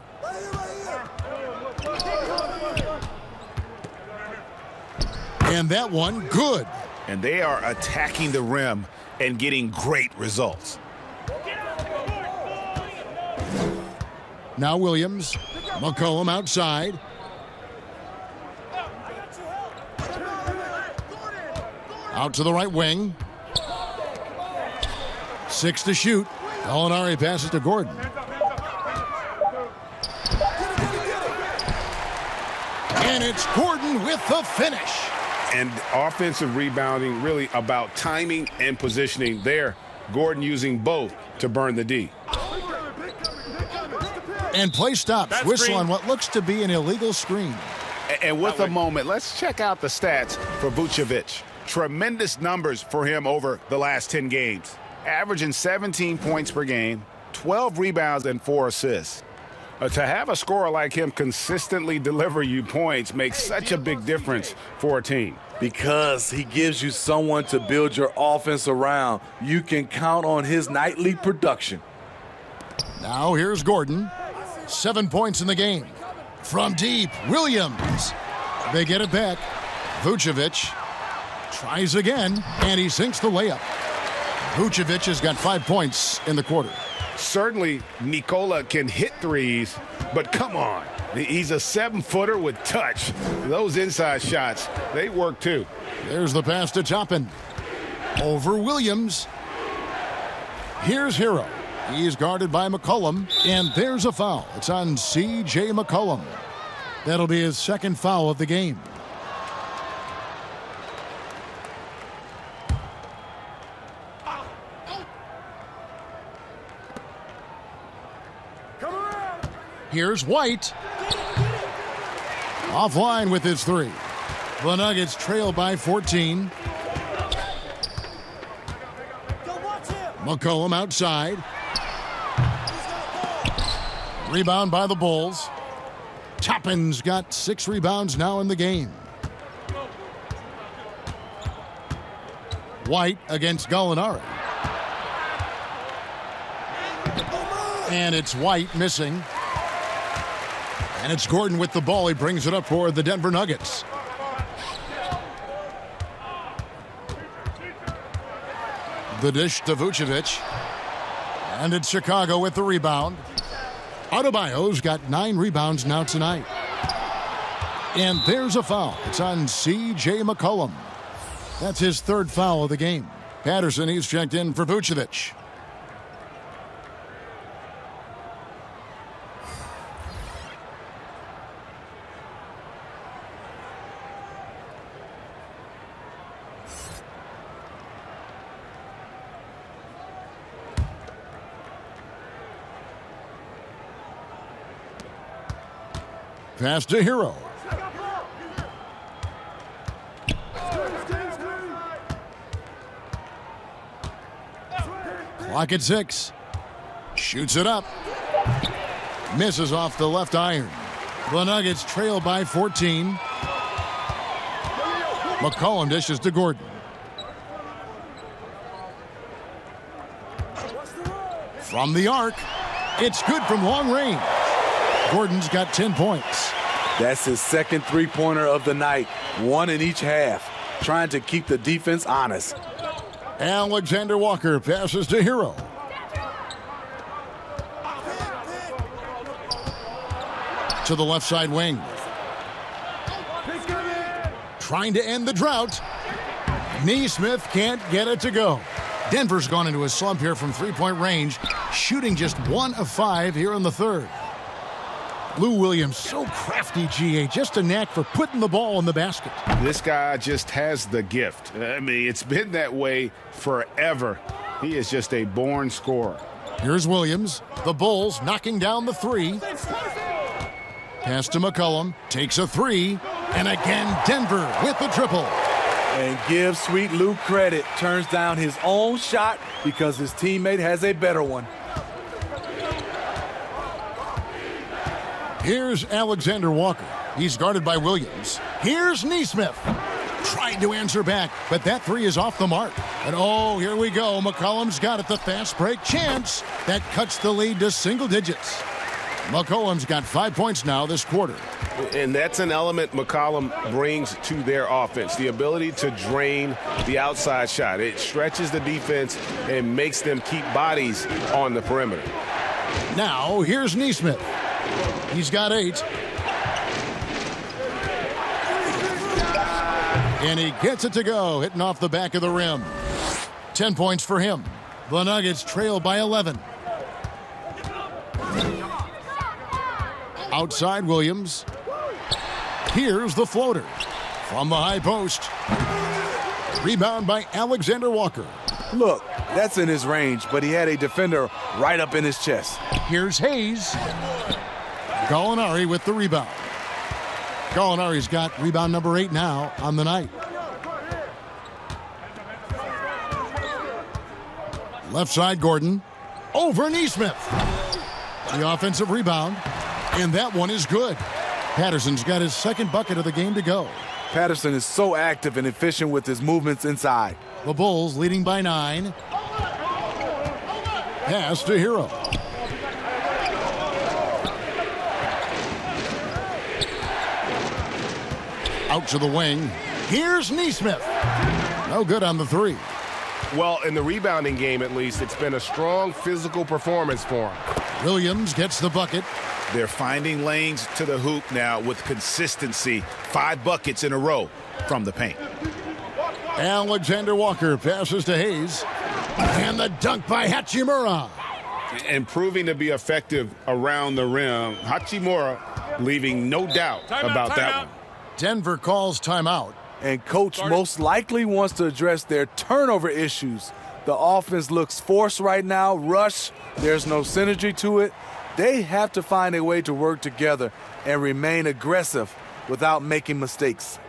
And that one, good. And they are attacking the rim and getting great results. Now Williams. McCollum outside. Out to the right wing. 6 to shoot. Gallinari passes to Gordon. And it's Gordon with the finish. And offensive rebounding really about timing and positioning there. Gordon using both to burn the D. And play stops. That Whistle screen. on what looks to be an illegal screen. And with a moment, let's check out the stats for Vucevic. Tremendous numbers for him over the last 10 games. Averaging 17 points per game, 12 rebounds, and 4 assists. To have a scorer like him consistently deliver you points makes such a big difference for a team. Because he gives you someone to build your offense around. You can count on his nightly production. Now here's Gordon. 7 points in the game. From deep, Williams. They get it back. Vucevic tries again, and he sinks the layup. Vucevic has got 5 points in the quarter. Certainly, Nikola can hit threes, but come on. He's a 7-footer with touch. Those inside shots, they work too. There's the pass to Toppin. Over Williams. Here's Hero. He's guarded by McCollum, and there's a foul. It's on C.J. McCollum. That'll be his 2nd foul of the game. Here's White. Offline with his three. The Nuggets trail by 14. McCollum outside. Rebound by the Bulls. Toppin's got 6 rebounds now in the game. White against Gallinari. And it's White missing. And it's Gordon with the ball. He brings it up for the Denver Nuggets. The dish to Vucevic. And it's Chicago with the rebound. Adebayo's got 9 rebounds now tonight. And there's a foul. It's on C.J. McCollum. That's his 3rd foul of the game. Patterson, he's checked in for Vucevic. Pass to Hero. Clock at 6. Shoots it up. Misses off the left iron. The Nuggets trail by 14. McCollum dishes to Gordon. From the arc. It's good from long range. Gordon's got 10 points. That's his 2nd three-pointer of the night. 1 in each half. Trying to keep the defense honest. Alexander Walker passes to Hero. To the left side wing. Trying to end the drought. Neesmith can't get it to go. Denver's gone into a slump here from 3-point range, shooting just 1 of 5 here in the 3rd. Lou Williams, so crafty, GA, just a knack for putting the ball in the basket. This guy just has the gift. I mean, it's been that way forever. He is just a born scorer. Here's Williams. The Bulls knocking down the 3. Pass to McCollum. Takes a 3. And again, Denver with the triple. And give Sweet Lou credit. Turns down his own shot because his teammate has a better one. Here's Alexander Walker. He's guarded by Williams. Here's Neesmith. Tried to answer back, but that 3 is off the mark. And oh, here we go. McCollum's got it. The fast break chance. That cuts the lead to single digits. McCollum's got 5 points now this quarter. And that's an element McCollum brings to their offense, the ability to drain the outside shot. It stretches the defense and makes them keep bodies on the perimeter. Now, here's Neesmith. He's got 8. And he gets it to go, hitting off the back of the rim. 10 points for him. The Nuggets trail by 11. Outside Williams. Here's the floater. From the high post. Rebound by Alexander Walker. Look, that's in his range, but he had a defender right up in his chest. Here's Hayes. Gallinari with the rebound. Gallinari's got rebound number 8 now on the night. Left side, Gordon. Over Neesmith. The offensive rebound. And that one is good. Patterson's got his 2nd bucket of the game to go. Patterson is so active and efficient with his movements inside. The Bulls leading by 9. Pass to Hero. Out to the wing. Here's Neesmith. No good on the 3. Well, in the rebounding game, at least, it's been a strong physical performance for him. Williams gets the bucket. They're finding lanes to the hoop now with consistency. 5 buckets in a row from the paint. Alexander Walker passes to Hayes. And the dunk by Hachimura. And proving to be effective around the rim. Hachimura leaving no doubt about that one. Denver calls timeout. And coach most likely wants to address their turnover issues. The offense looks forced right now, rush. There's no synergy to it. They have to find a way to work together and remain aggressive without making mistakes.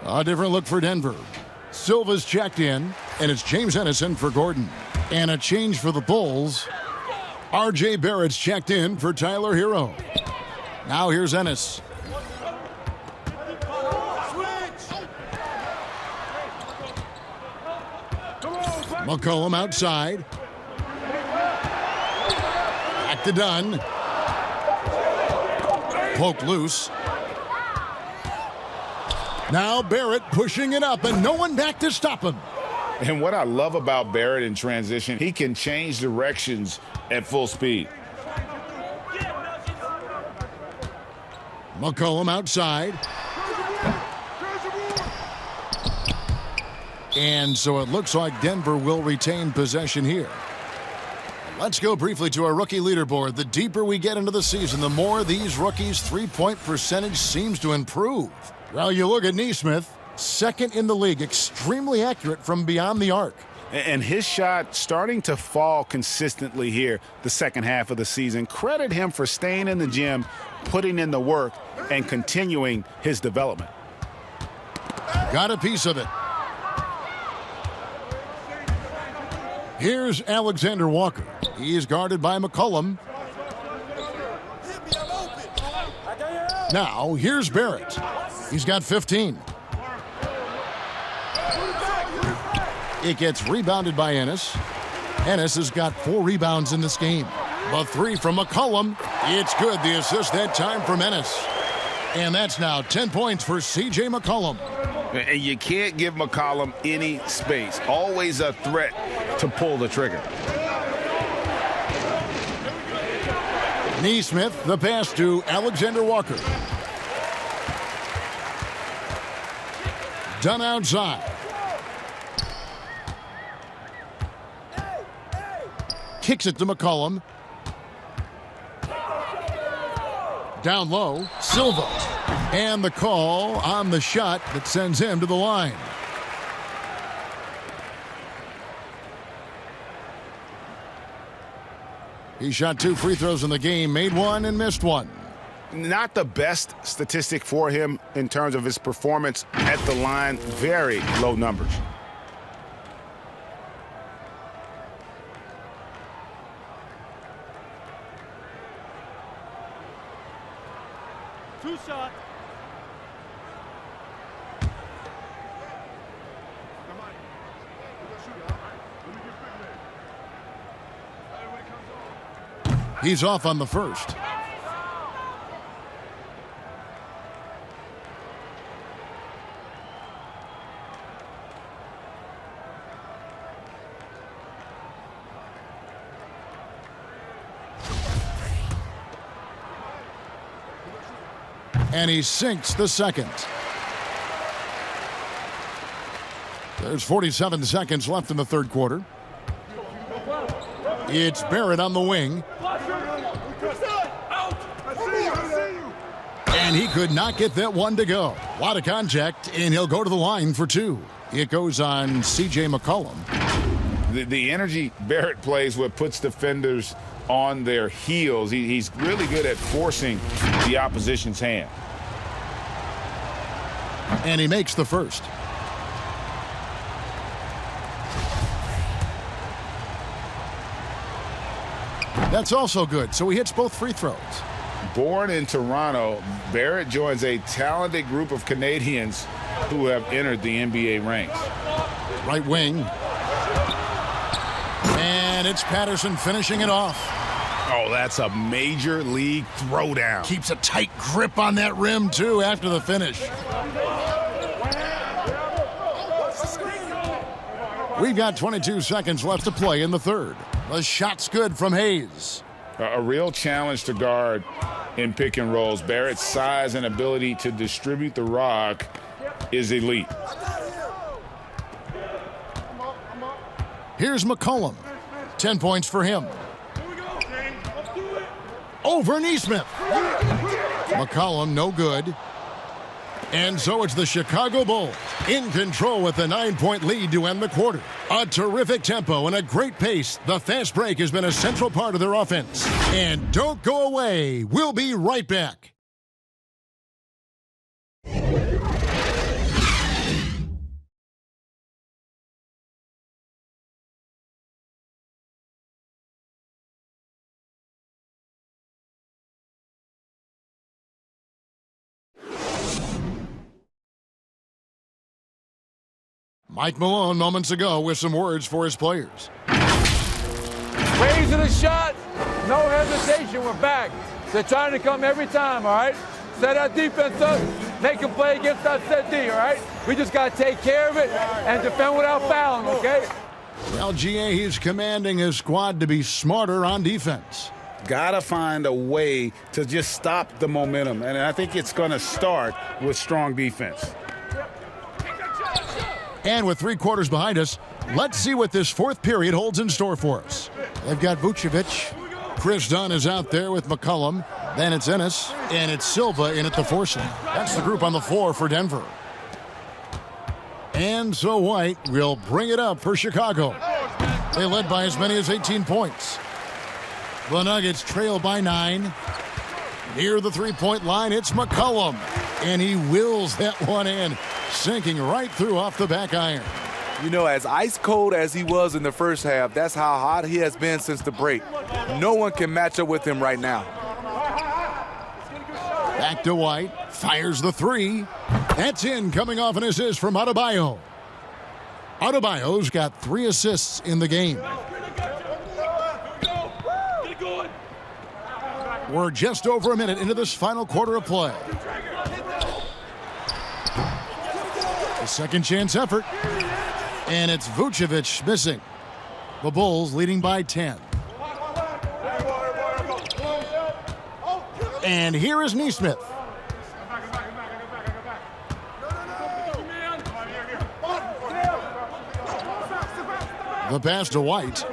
A different look for Denver. Silva's checked in, and it's James Ennison for Gordon. And a change for the Bulls. R.J. Barrett's checked in for Tyler Hero. Now here's Ennis. McCollum outside. Back to Dunn. Poked loose. Now Barrett pushing it up, and no one back to stop him. And what I love about Barrett in transition, he can change directions at full speed. McCollum outside. And so it looks like Denver will retain possession here. Let's go briefly to our rookie leaderboard. The deeper we get into the season, the more these rookies' three-point percentage seems to improve. Well, you look at Neesmith, second in the league, extremely accurate from beyond the arc. And his shot starting to fall consistently here the second half of the season. Credit him for staying in the gym, putting in the work, and continuing his development. Got a piece of it. Here's Alexander Walker. He's guarded by McCollum. Now, here's Barrett. He's got 15. It gets rebounded by Ennis. Ennis has got 4 rebounds in this game. A 3 from McCollum. It's good. The assist that time from Ennis. And that's now 10 points for C.J. McCollum. And you can't give McCollum any space. Always a threat to pull the trigger. Neesmith, the pass to Alexander Walker. Done outside. Kicks it to McCollum. Down low, Silva. And the call on the shot that sends him to the line. He shot 2 free throws in the game, made 1 and missed 1. Not the best statistic for him in terms of his performance at the line. Very low numbers. Two shot. He's off on the first. And he sinks the second. There's 47 seconds left in the third quarter. It's Barrett on the wing. And he could not get that one to go. A lot of contact, and he'll go to the line for 2. It goes on C.J. McCollum. The energy Barrett plays with puts defenders on their heels. He's really good at forcing the opposition's hand. And he makes the first. That's also good, so he hits both free throws. Born in Toronto, Barrett joins a talented group of Canadians who have entered the NBA ranks. Right wing. And it's Patterson finishing it off. Oh, that's a major league throwdown. Keeps a tight grip on that rim, too, after the finish. We've got 22 seconds left to play in the third. The shot's good from Hayes. A real challenge to guard in pick and rolls. Barrett's size and ability to distribute the rock is elite. Here's McCollum. 10 points for him. Over Neesmith. McCollum, no good. And so it's the Chicago Bulls in control with a 9-point lead to end the quarter. A terrific tempo and a great pace. The fast break has been a central part of their offense. And don't go away. We'll be right back. Mike Malone moments ago with some words for his players. Raising the shot, no hesitation, we're back. They're trying to come every time, all right? Set our defense up, make a play against our set D, all right? We just got to take care of it and defend without fouling, okay? Well, GA, he's commanding his squad to be smarter on defense. Gotta find a way to just stop the momentum, and I think it's going to start with strong defense. And with 3 quarters behind us, let's see what this fourth period holds in store for us. They've got Vucevic. Chris Dunn is out there with McCollum. Then it's Ennis, and it's Silva in at the foursome. That's the group on the floor for Denver. And so White will bring it up for Chicago. They led by as many as 18 points. The Nuggets trail by 9. Near the three-point line, it's McCollum. And he wills that one in, sinking right through off the back iron. You know, as ice cold as he was in the first half, that's how hot he has been since the break. No one can match up with him right now. Back to White, fires the three. That's in, coming off an assist from Adebayo. Adebayo's got 3 assists in the game. We're just over a minute into this final quarter of play. A second chance effort. And it's Vucevic missing. The Bulls leading by 10. And here is Neesmith. The pass to White.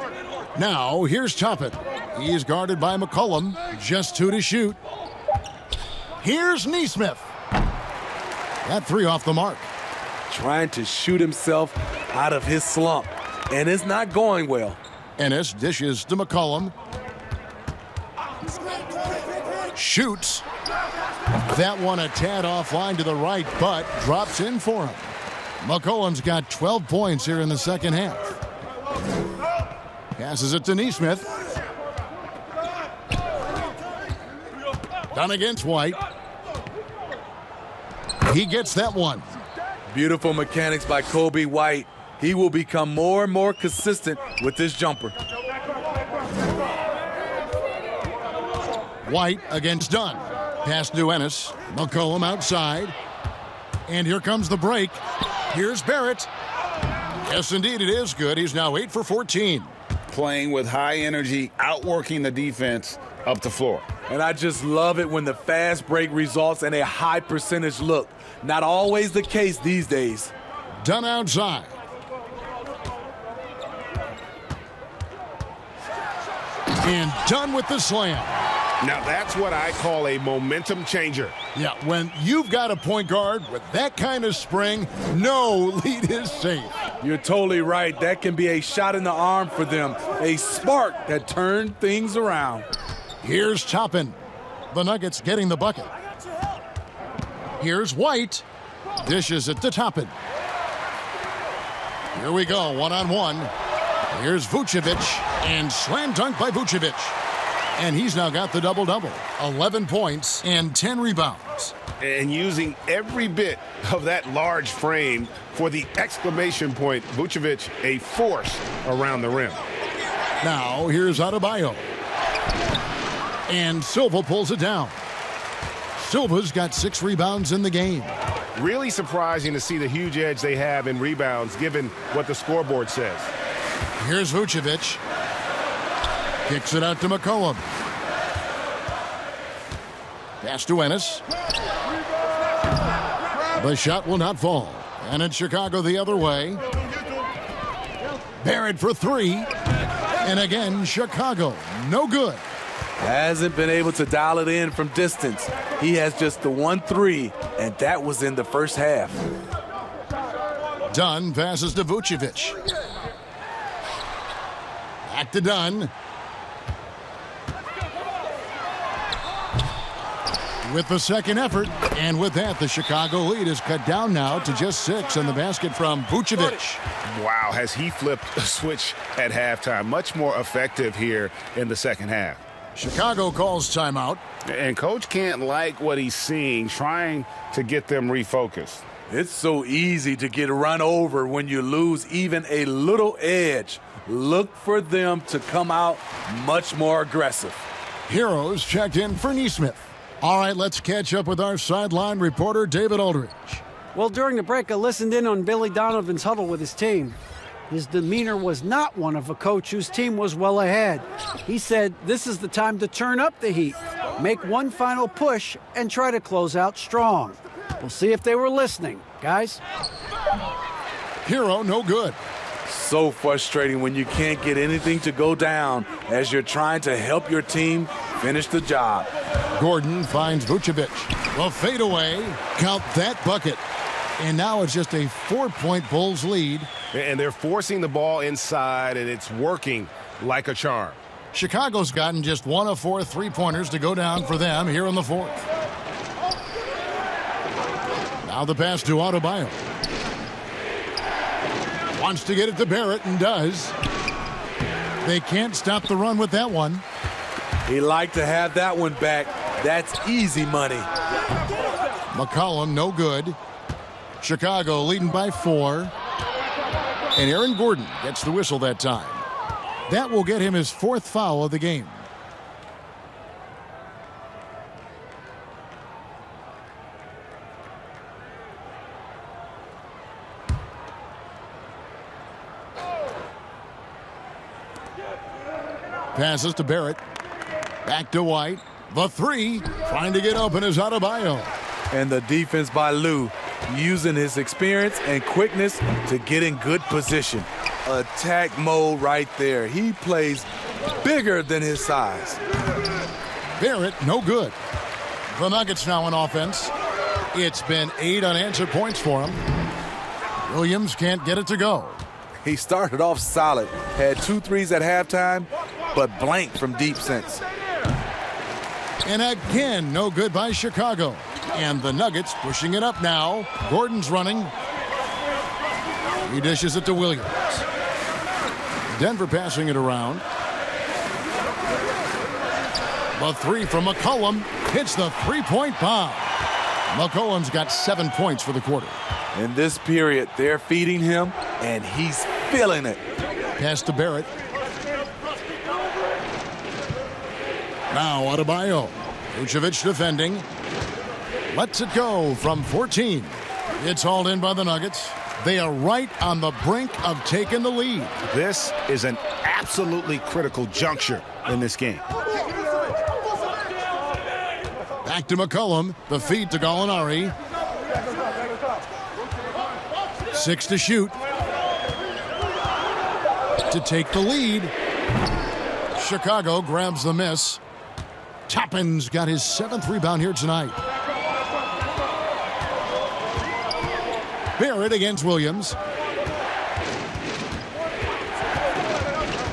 Now here's Toppin. He's guarded by McCollum. Just 2 to shoot. Here's Neesmith. That 3 off the mark. Trying to shoot himself out of his slump, and it's not going well. Ennis dishes to McCollum. Shoots. That one a tad offline to the right, but drops in for him. McCollum's got 12 points here in the second half. Passes it to Neesmith. Done against White. He gets that one. Beautiful mechanics by Kobe White. He will become more and more consistent with this jumper. White against Dunn. Pass to Ennis. McCollum outside. And here comes the break. Here's Barrett. Yes, indeed, it is good. He's now 8 for 14. Playing with high energy, outworking the defense up the floor. And I just love it when the fast break results in a high percentage look. Not always the case these days. Dunn outside. And Dunn with the slam. Now that's what I call a momentum changer. Yeah, when you've got a point guard with that kind of spring, no lead is safe. You're totally right. That can be a shot in the arm for them. A spark that turned things around. Here's Toppin. The Nuggets getting the bucket. Here's White. Dishes it to Toppin. Here we go, one-on-one. Here's Vucevic. And slam dunk by Vucevic. And he's now got the double-double. 11 points and 10 rebounds. And using every bit of that large frame for the exclamation point, Vucevic, a force around the rim. Now, here's Adebayo. And Silva pulls it down. Silva's got 6 rebounds in the game. Really surprising to see the huge edge they have in rebounds, given what the scoreboard says. Here's Vucevic. Kicks it out to McCollum. Pass to Ennis. The shot will not fall. And it's Chicago the other way. Barrett for 3. And again, Chicago. No good. Hasn't been able to dial it in from distance. He has just the 1 3, and that was in the first half. Dunn passes to Vucevic. Back to Dunn. With the second effort, and with that, the Chicago lead is cut down now to just 6 in the basket from Vucevic. Wow, has he flipped a switch at halftime. Much more effective here in the second half. Chicago calls timeout. And Coach can't like what he's seeing, trying to get them refocused. It's so easy to get run over when you lose even a little edge. Look for them to come out much more aggressive. Heroes checked in for Neesmith. All right, let's catch up with our sideline reporter, David Aldridge. Well, during the break, I listened in on Billy Donovan's huddle with his team. His demeanor was not one of a coach whose team was well ahead. He said this is the time to turn up the heat, make one final push, and try to close out strong. We'll see if they were listening, guys. Hero, no good. So frustrating when you can't get anything to go down as you're trying to help your team finish the job. Gordon finds Vucevic. The fadeaway. Count that bucket. And now it's just a 4-point Bulls lead. And they're forcing the ball inside, and it's working like a charm. Chicago's gotten just 1 of 4 3-pointers to go down for them here in the 4th. Now the pass to Adebayo. Wants to get it to Barrett and does. They can't stop the run with that one. He liked to have that one back. That's easy money. McCollum, no good. Chicago leading by 4. And Aaron Gordon gets the whistle that time. That will get him his 4th foul of the game. Passes to Barrett. Back to White. The 3. Trying to get open is Adebayo. And the defense by Lou, using his experience and quickness to get in good position. Attack mode right there. He plays bigger than his size. Barrett, no good. The Nuggets now in offense. It's been 8 unanswered points for him. Williams can't get it to go. He started off solid, had 2 threes at halftime, but blanked from deep since. And again, no good by Chicago. And the Nuggets pushing it up now. Gordon's running. He dishes it to Williams. Denver passing it around. The 3 from McCollum hits the 3-point bomb. McCollum's got 7 points for the quarter. In this period, they're feeding him, and he's feeling it. Pass to Barrett. Now Adebayo. Vucevic defending. Lets it go from 14. It's hauled in by the Nuggets. They are right on the brink of taking the lead. This is an absolutely critical juncture in this game. Back to McCollum. The feed to Gallinari. 6 to shoot. To take the lead. Chicago grabs the miss. Toppin's got his 7th rebound here tonight. Barrett against Williams.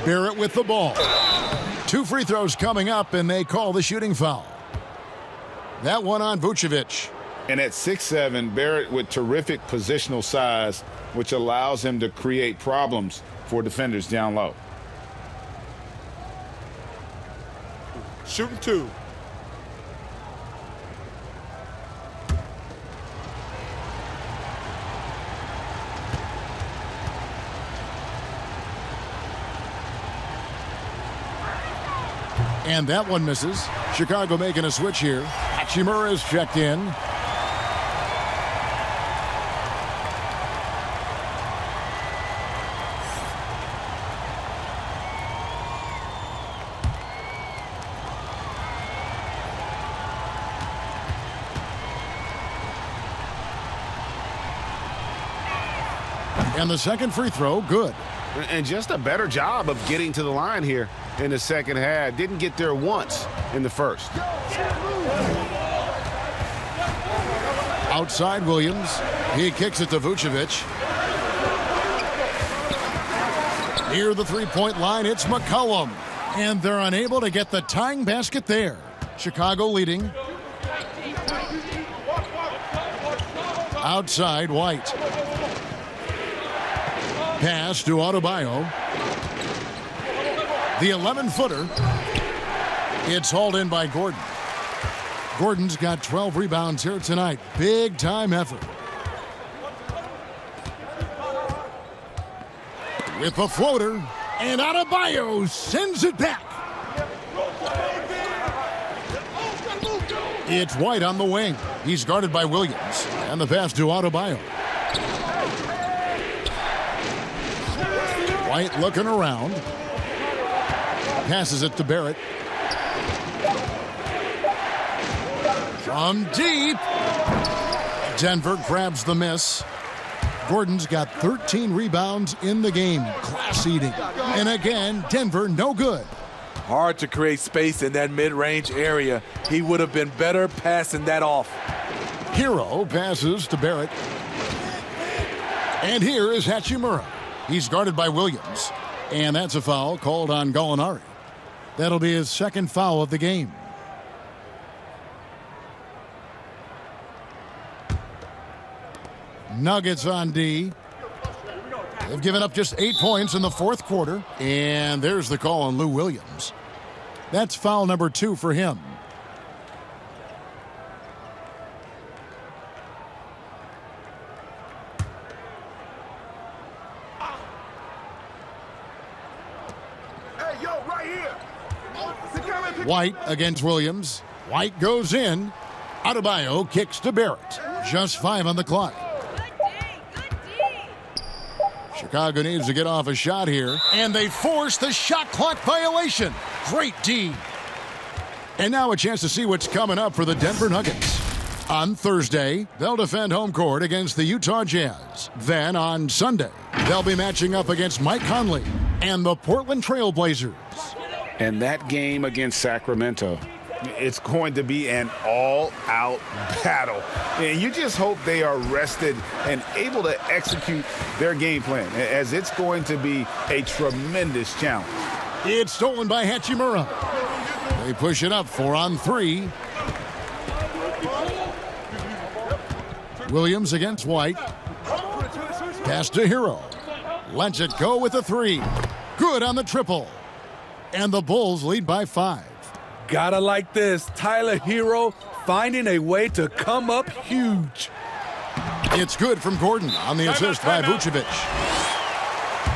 Barrett with the ball. 2 free throws coming up, and they call the shooting foul. That one on Vucevic. And at 6'7", Barrett with terrific positional size, which allows him to create problems for defenders down low. Shooting 2. And that one misses. Chicago making a switch here. Hachimura is checked in. And the second free throw, good. And just a better job of getting to the line here in the second half. Didn't get there once in the first. Outside Williams. He kicks it to Vucevic. Near the three-point line, it's McCollum. And they're unable to get the tying basket there. Chicago leading. Outside White. Pass to Adebayo. The 11-footer. It's hauled in by Gordon. Gordon's got 12 rebounds here tonight. Big time effort. With the floater. And Adebayo sends it back. It's White on the wing. He's guarded by Williams. And the pass to Adebayo. White looking around. Passes it to Barrett. From deep. Denver grabs the miss. Gordon's got 13 rebounds in the game. Class eating. And again, Denver no good. Hard to create space in that mid-range area. He would have been better passing that off. Hero passes to Barrett. And here is Hachimura. He's guarded by Williams. And that's a foul called on Gallinari. That'll be his second foul of the game. Nuggets on D. They've given up just 8 points in the fourth quarter. And there's the call on Lou Williams. That's foul number 2 for him. White against Williams. White goes in. Adebayo kicks to Barrett. Just 5 on the clock. Chicago needs to get off a shot here. And they force the shot clock violation. Great D. And now a chance to see what's coming up for the Denver Nuggets. On Thursday, they'll defend home court against the Utah Jazz. Then on Sunday, they'll be matching up against Mike Conley and the Portland Trail Blazers. And that game against Sacramento, it's going to be an all-out battle. And you just hope they are rested and able to execute their game plan, as it's going to be a tremendous challenge. It's stolen by Hachimura. They push it up 4 on 3. Williams against White. Pass to Hero. Lets it go with a 3. Good on the triple. And the Bulls lead by 5. Gotta like this. Tyler Hero finding a way to come up huge. It's good from Gordon on the assist by Vucevic.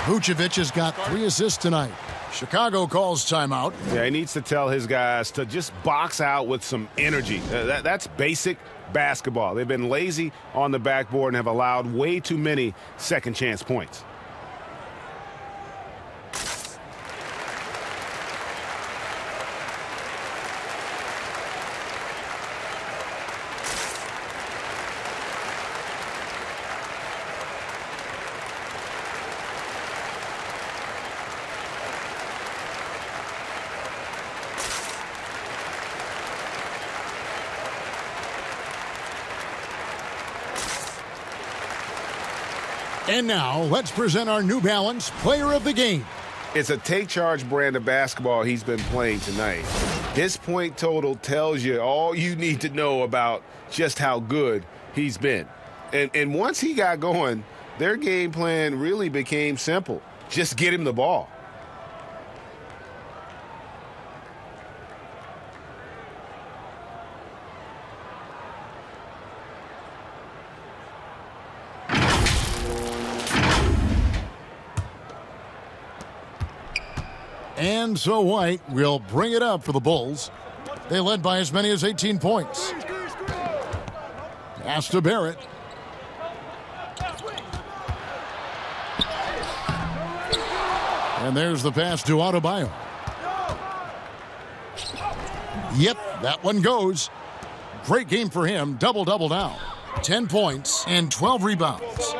Vucevic has got 3 assists tonight. Chicago calls timeout. Yeah, he needs to tell his guys to just box out with some energy. That's basic basketball. They've been lazy on the backboard and have allowed way too many second chance points. And now, let's present our New Balance Player of the Game. It's a take-charge brand of basketball he's been playing tonight. His point total tells you all you need to know about just how good he's been. And once he got going, their game plan really became simple. Just get him the ball. And so White will bring it up for the Bulls. They led by as many as 18 points. Pass to Barrett. And there's the pass to Adebayo. Yep, that one goes. Great game for him. Double-double now. 10 points and 12 rebounds.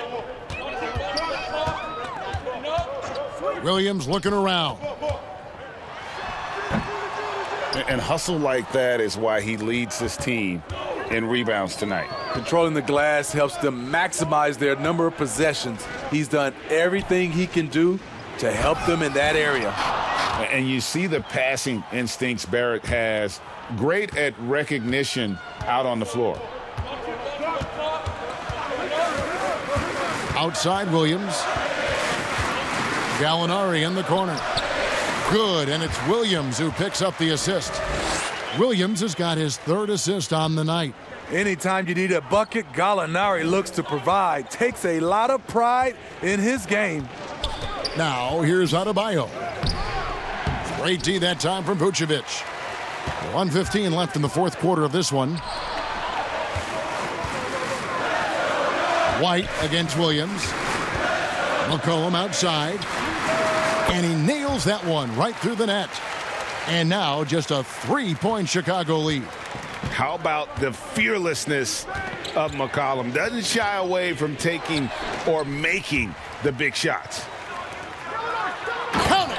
Williams looking around. And hustle like that is why he leads this team in rebounds tonight. Controlling the glass helps them maximize their number of possessions. He's done everything he can do to help them in that area. And you see the passing instincts Barrett has. Great at recognition out on the floor. Outside Williams. Gallinari in the corner. Good, and it's Williams who picks up the assist. Williams has got his third assist on the night. Anytime you need a bucket, Gallinari looks to provide. Takes a lot of pride in his game. Now, here's Adebayo. Great D that time from Vucevic. 1:15 left in the fourth quarter of this one. White against Williams. McCollum outside. And he nails that one right through the net. And now just a 3-point Chicago lead. How about the fearlessness of McCollum? Doesn't shy away from taking or making the big shots. Count it!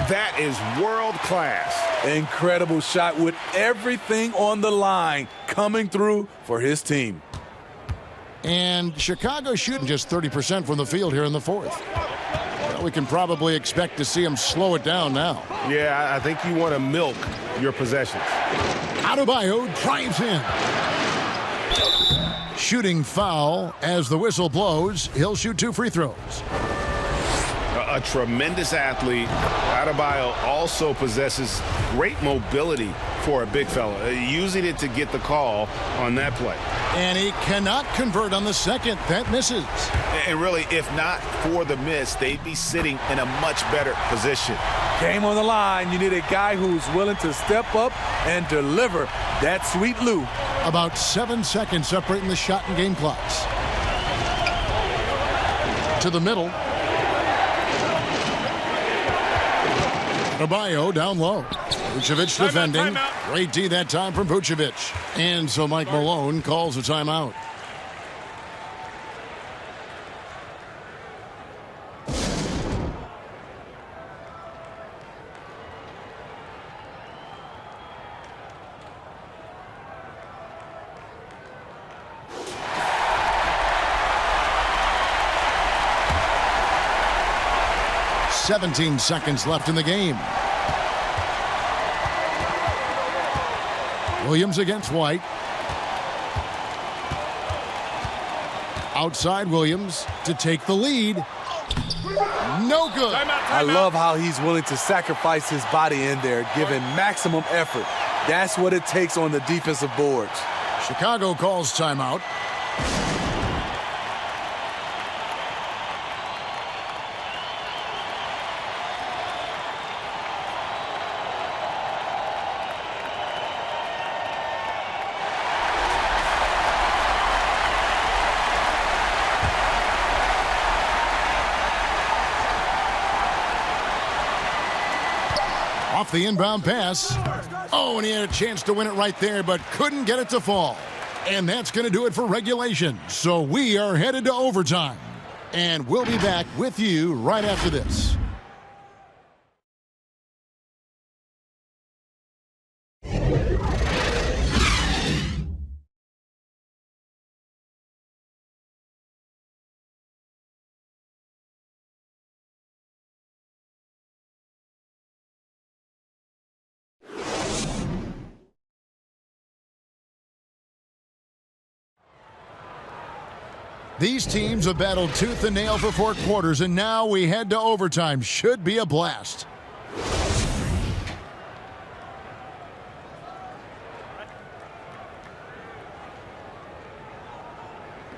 That is world class. Incredible shot with everything on the line coming through for his team. And Chicago shooting just 30% from the field here in the fourth. Well, we can probably expect to see him slow it down now. Yeah, I think you want to milk your possessions. Adebayo drives in. Shooting foul as the whistle blows. He'll shoot 2 free throws. A tremendous athlete. Adebayo also possesses great mobility for a big fella, using it to get the call on that play. And he cannot convert on the second. That misses. And really, if not for the miss, they'd be sitting in a much better position. Game on the line. You need a guy who's willing to step up and deliver that sweet Lou. About 7 seconds separating the shot and game clocks. To the middle. Adebayo down low. Vucevic defending. Great D that time from Vucevic. And so Mike Malone calls a timeout. .17 seconds left in the game. Williams against White. Outside Williams to take the lead. No good. I love how he's willing to sacrifice his body in there, giving maximum effort. That's what it takes on the defensive boards. Chicago calls timeout. Off the inbound pass. Oh, and he had a chance to win it right there, but couldn't get it to fall. And that's going to do it for regulation. So we are headed to overtime. And we'll be back with you right after this. These teams have battled tooth and nail for 4 quarters, and now we head to overtime. Should be a blast.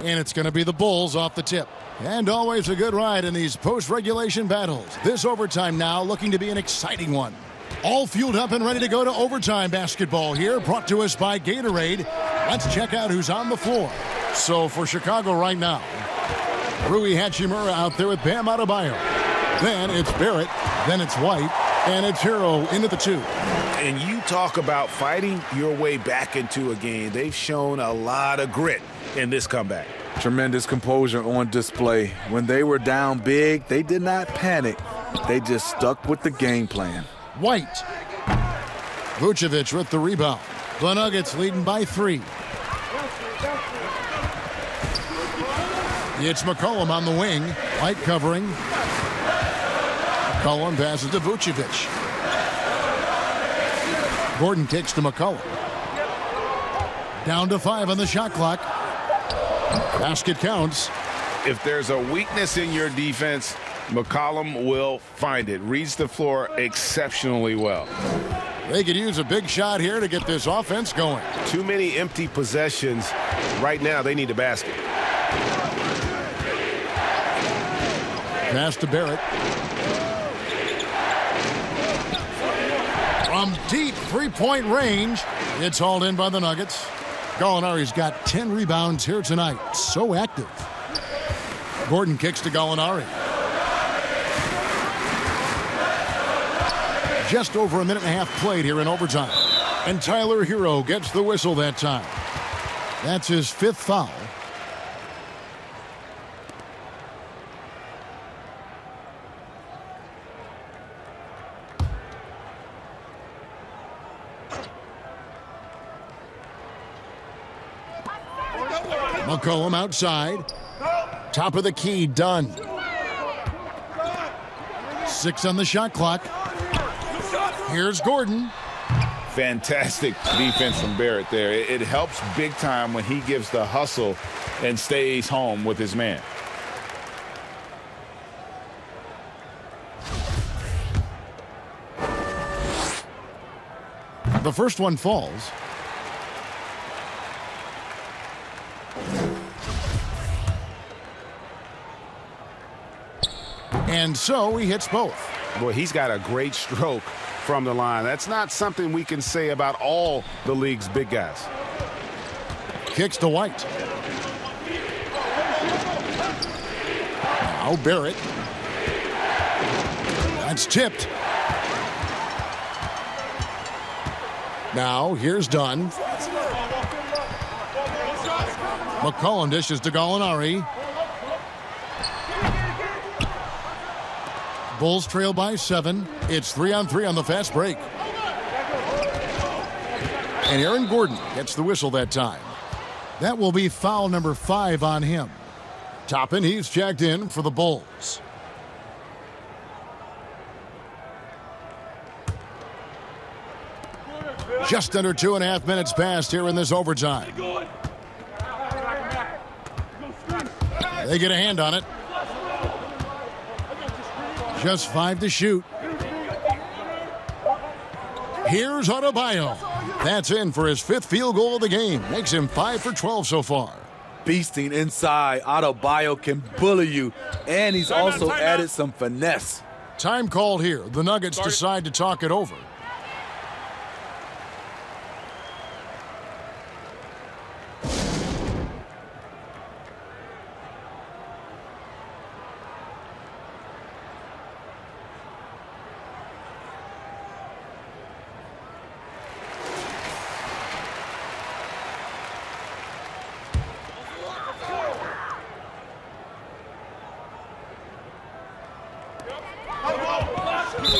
And it's going to be the Bulls off the tip. And always a good ride in these post-regulation battles. This overtime now looking to be an exciting one. All fueled up and ready to go to overtime basketball here, brought to us by Gatorade. Let's check out who's on the floor. So for Chicago right now, Rui Hachimura out there with Bam Adebayo. Then it's Barrett, then it's White, and it's Hero into the 2. And you talk about fighting your way back into a game. They've shown a lot of grit in this comeback. Tremendous composure on display. When they were down big, they did not panic. They just stuck with the game plan. White. Vucevic with the rebound. The Nuggets leading by 3. It's McCollum on the wing. White covering. McCollum passes to Vucevic. Gordon kicks to McCollum. Down to 5 on the shot clock. Basket counts. If there's a weakness in your defense, McCollum will find it. Reads the floor exceptionally well. They could use a big shot here to get this offense going. Too many empty possessions. Right now, they need a basket. Pass to Barrett. From deep three-point range, it's hauled in by the Nuggets. Gallinari's got 10 rebounds here tonight. So active. Gordon kicks to Gallinari. Just over a minute and a half played here in overtime. And Tyler Hero gets the whistle that time. That's his 5th foul. McCollum outside. Top of the key, done. 6 on the shot clock. Here's Gordon. Fantastic defense from Barrett there. It helps big time when he gives the hustle and stays home with his man. The first one falls. And so he hits both. Boy, he's got a great stroke from the line. That's not something we can say about all the league's big guys. Kicks to White. Now Barrett. That's tipped. Now here's Dunn. McCollum dishes to Gallinari. Bulls trail by 7. It's 3-on-3 on the fast break. And Aaron Gordon gets the whistle that time. That will be foul number 5 on him. Toppin, he's checked in for the Bulls. Just under 2.5 minutes passed here in this overtime. They get a hand on it. Just 5 to shoot. Here's Adebayo. That's in for his 5th field goal of the game. Makes him 5 for 12 so far. Beasting inside. Adebayo can bully you, and he's also added some finesse. Time called here. The Nuggets decide to talk it over.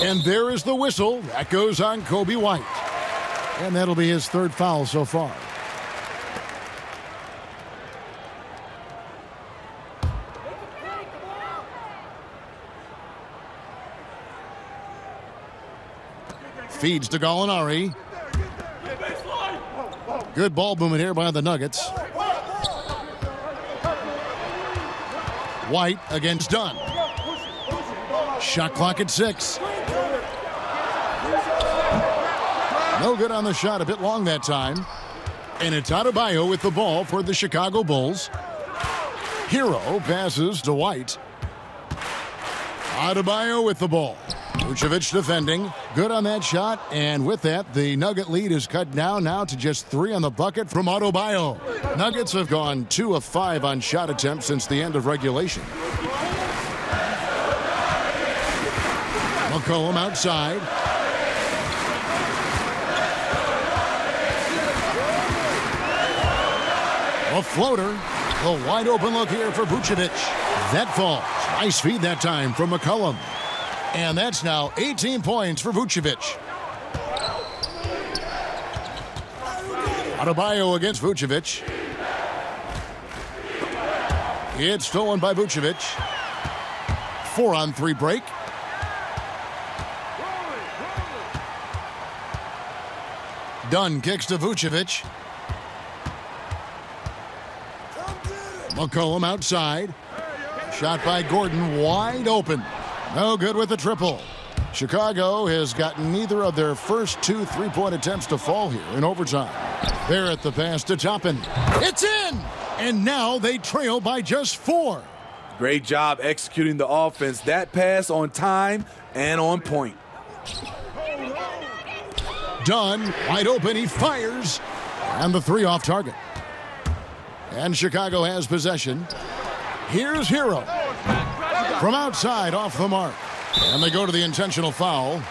And there is the whistle. That goes on Kobe White. And that'll be his 3rd foul so far. Feeds to Gallinari. Good ball movement here by the Nuggets. White against Dunn. Shot clock at 6. No good on the shot, a bit long that time. And it's Adebayo with the ball for the Chicago Bulls. Hero passes to White. Adebayo with the ball. Vucevic defending. Good on that shot. And with that, the Nugget lead is cut down now to just 3 on the bucket from Adebayo. Nuggets have gone 2 of 5 on shot attempts since the end of regulation. McCollum outside. A floater. A wide open look here for Vucevic. That falls. Nice feed that time from McCollum. And that's now 18 points for Vucevic. Adebayo against Vucevic. It's stolen by Vucevic. 4-on-3 break. Dunn kicks to Vucevic. McCollum outside. Shot by Gordon, wide open. No good with the triple. Chicago has gotten neither of their first 2 3-point attempts to fall here in overtime. Barrett the pass to Toppin. It's in! And now they trail by just 4. Great job executing the offense. That pass on time and on point. Dunn, wide open, he fires. And the 3 off target. And Chicago has possession. Here's Hero. From outside, off the mark. And they go to the intentional foul.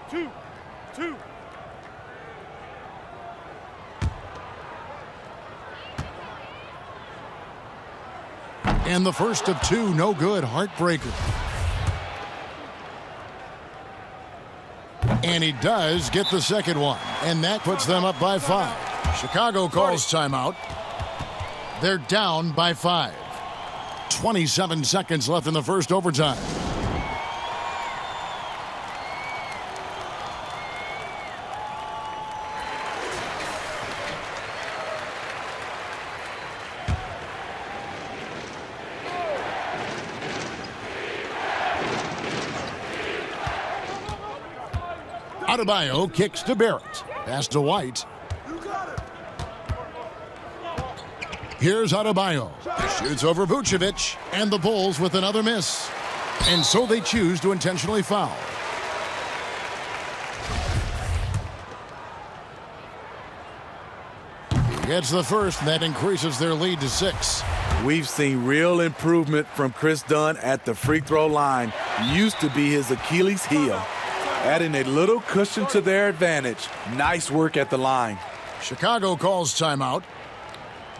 Two. And the first of 2, no good, heartbreaker. And he does get the second one, and that puts them up by 5. Chicago calls timeout. They're down by 5. 27 seconds left in the first overtime. Adebayo kicks to Barrett. Pass to White. Here's Adebayo. Shoots over Vucevic. And the Bulls with another miss. And so they choose to intentionally foul. He gets the first, and that increases their lead to 6. We've seen real improvement from Chris Dunn at the free throw line. Used to be his Achilles heel. Adding a little cushion to their advantage. Nice work at the line. Chicago calls timeout.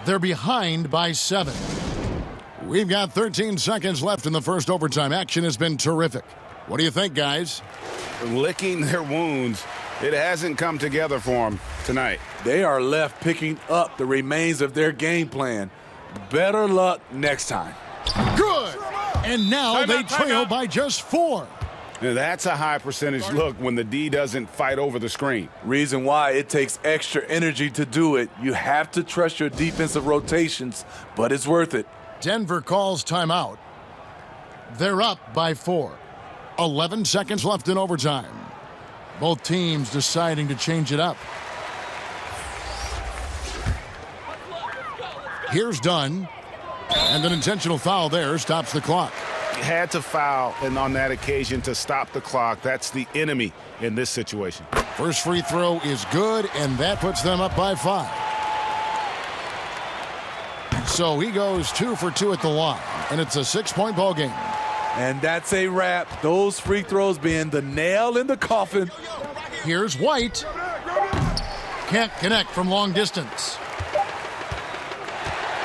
They're behind by 7. We've got 13 seconds left in the first overtime. Action has been terrific. What do you think, guys? Licking their wounds. It hasn't come together for them tonight. They are left picking up the remains of their game plan. Better luck next time. Good! And now they trail by just 4. Now that's a high percentage look when the D doesn't fight over the screen. Reason why it takes extra energy to do it. You have to trust your defensive rotations, but it's worth it. Denver calls timeout. They're up by 4. 11 seconds left in overtime. Both teams deciding to change it up. Here's Dunn. And an intentional foul there stops the clock. Had to foul, and on that occasion to stop the clock. That's the enemy in this situation. First free throw is good, and that puts them up by 5. So he goes 2 for 2 at the line, and it's a 6-point ball game. And that's a wrap. Those free throws being the nail in the coffin. Here's White. Can't connect from long distance.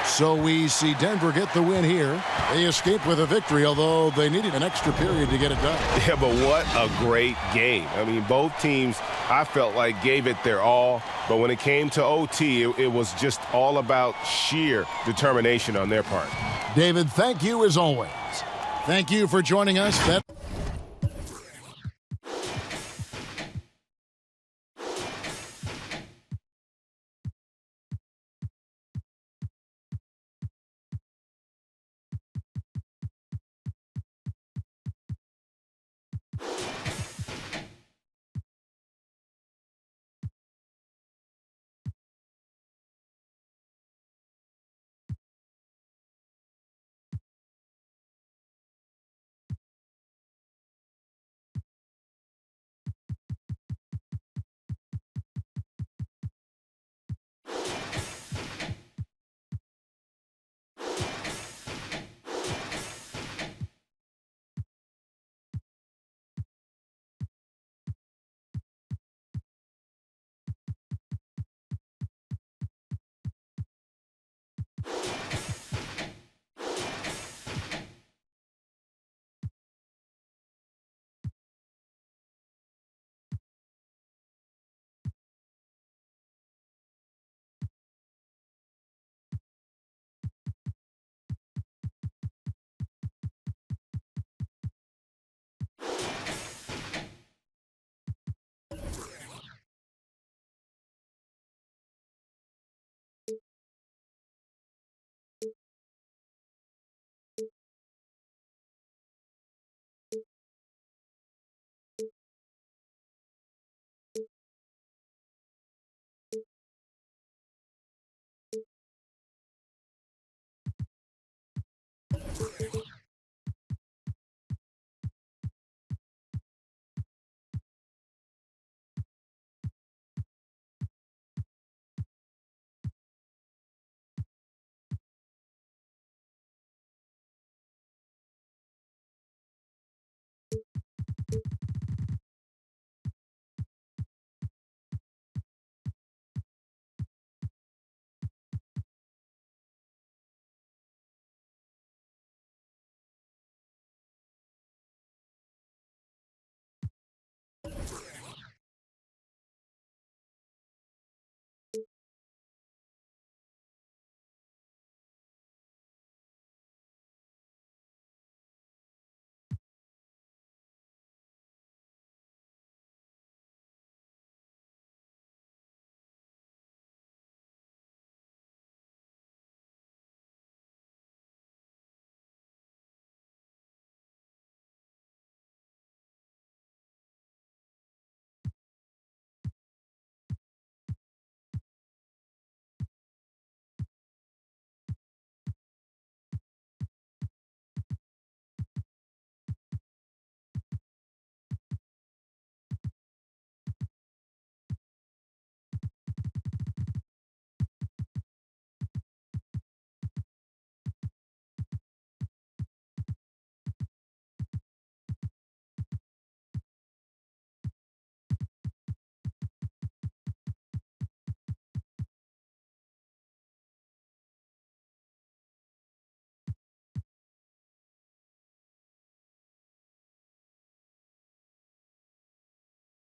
So we see Denver get the win here. They escaped with a victory, although they needed an extra period to get it done. Yeah, but what a great game. I mean, both teams, I felt like, gave it their all. But when it came to OT, it was just all about sheer determination on their part. David, thank you as always. Thank you for joining us.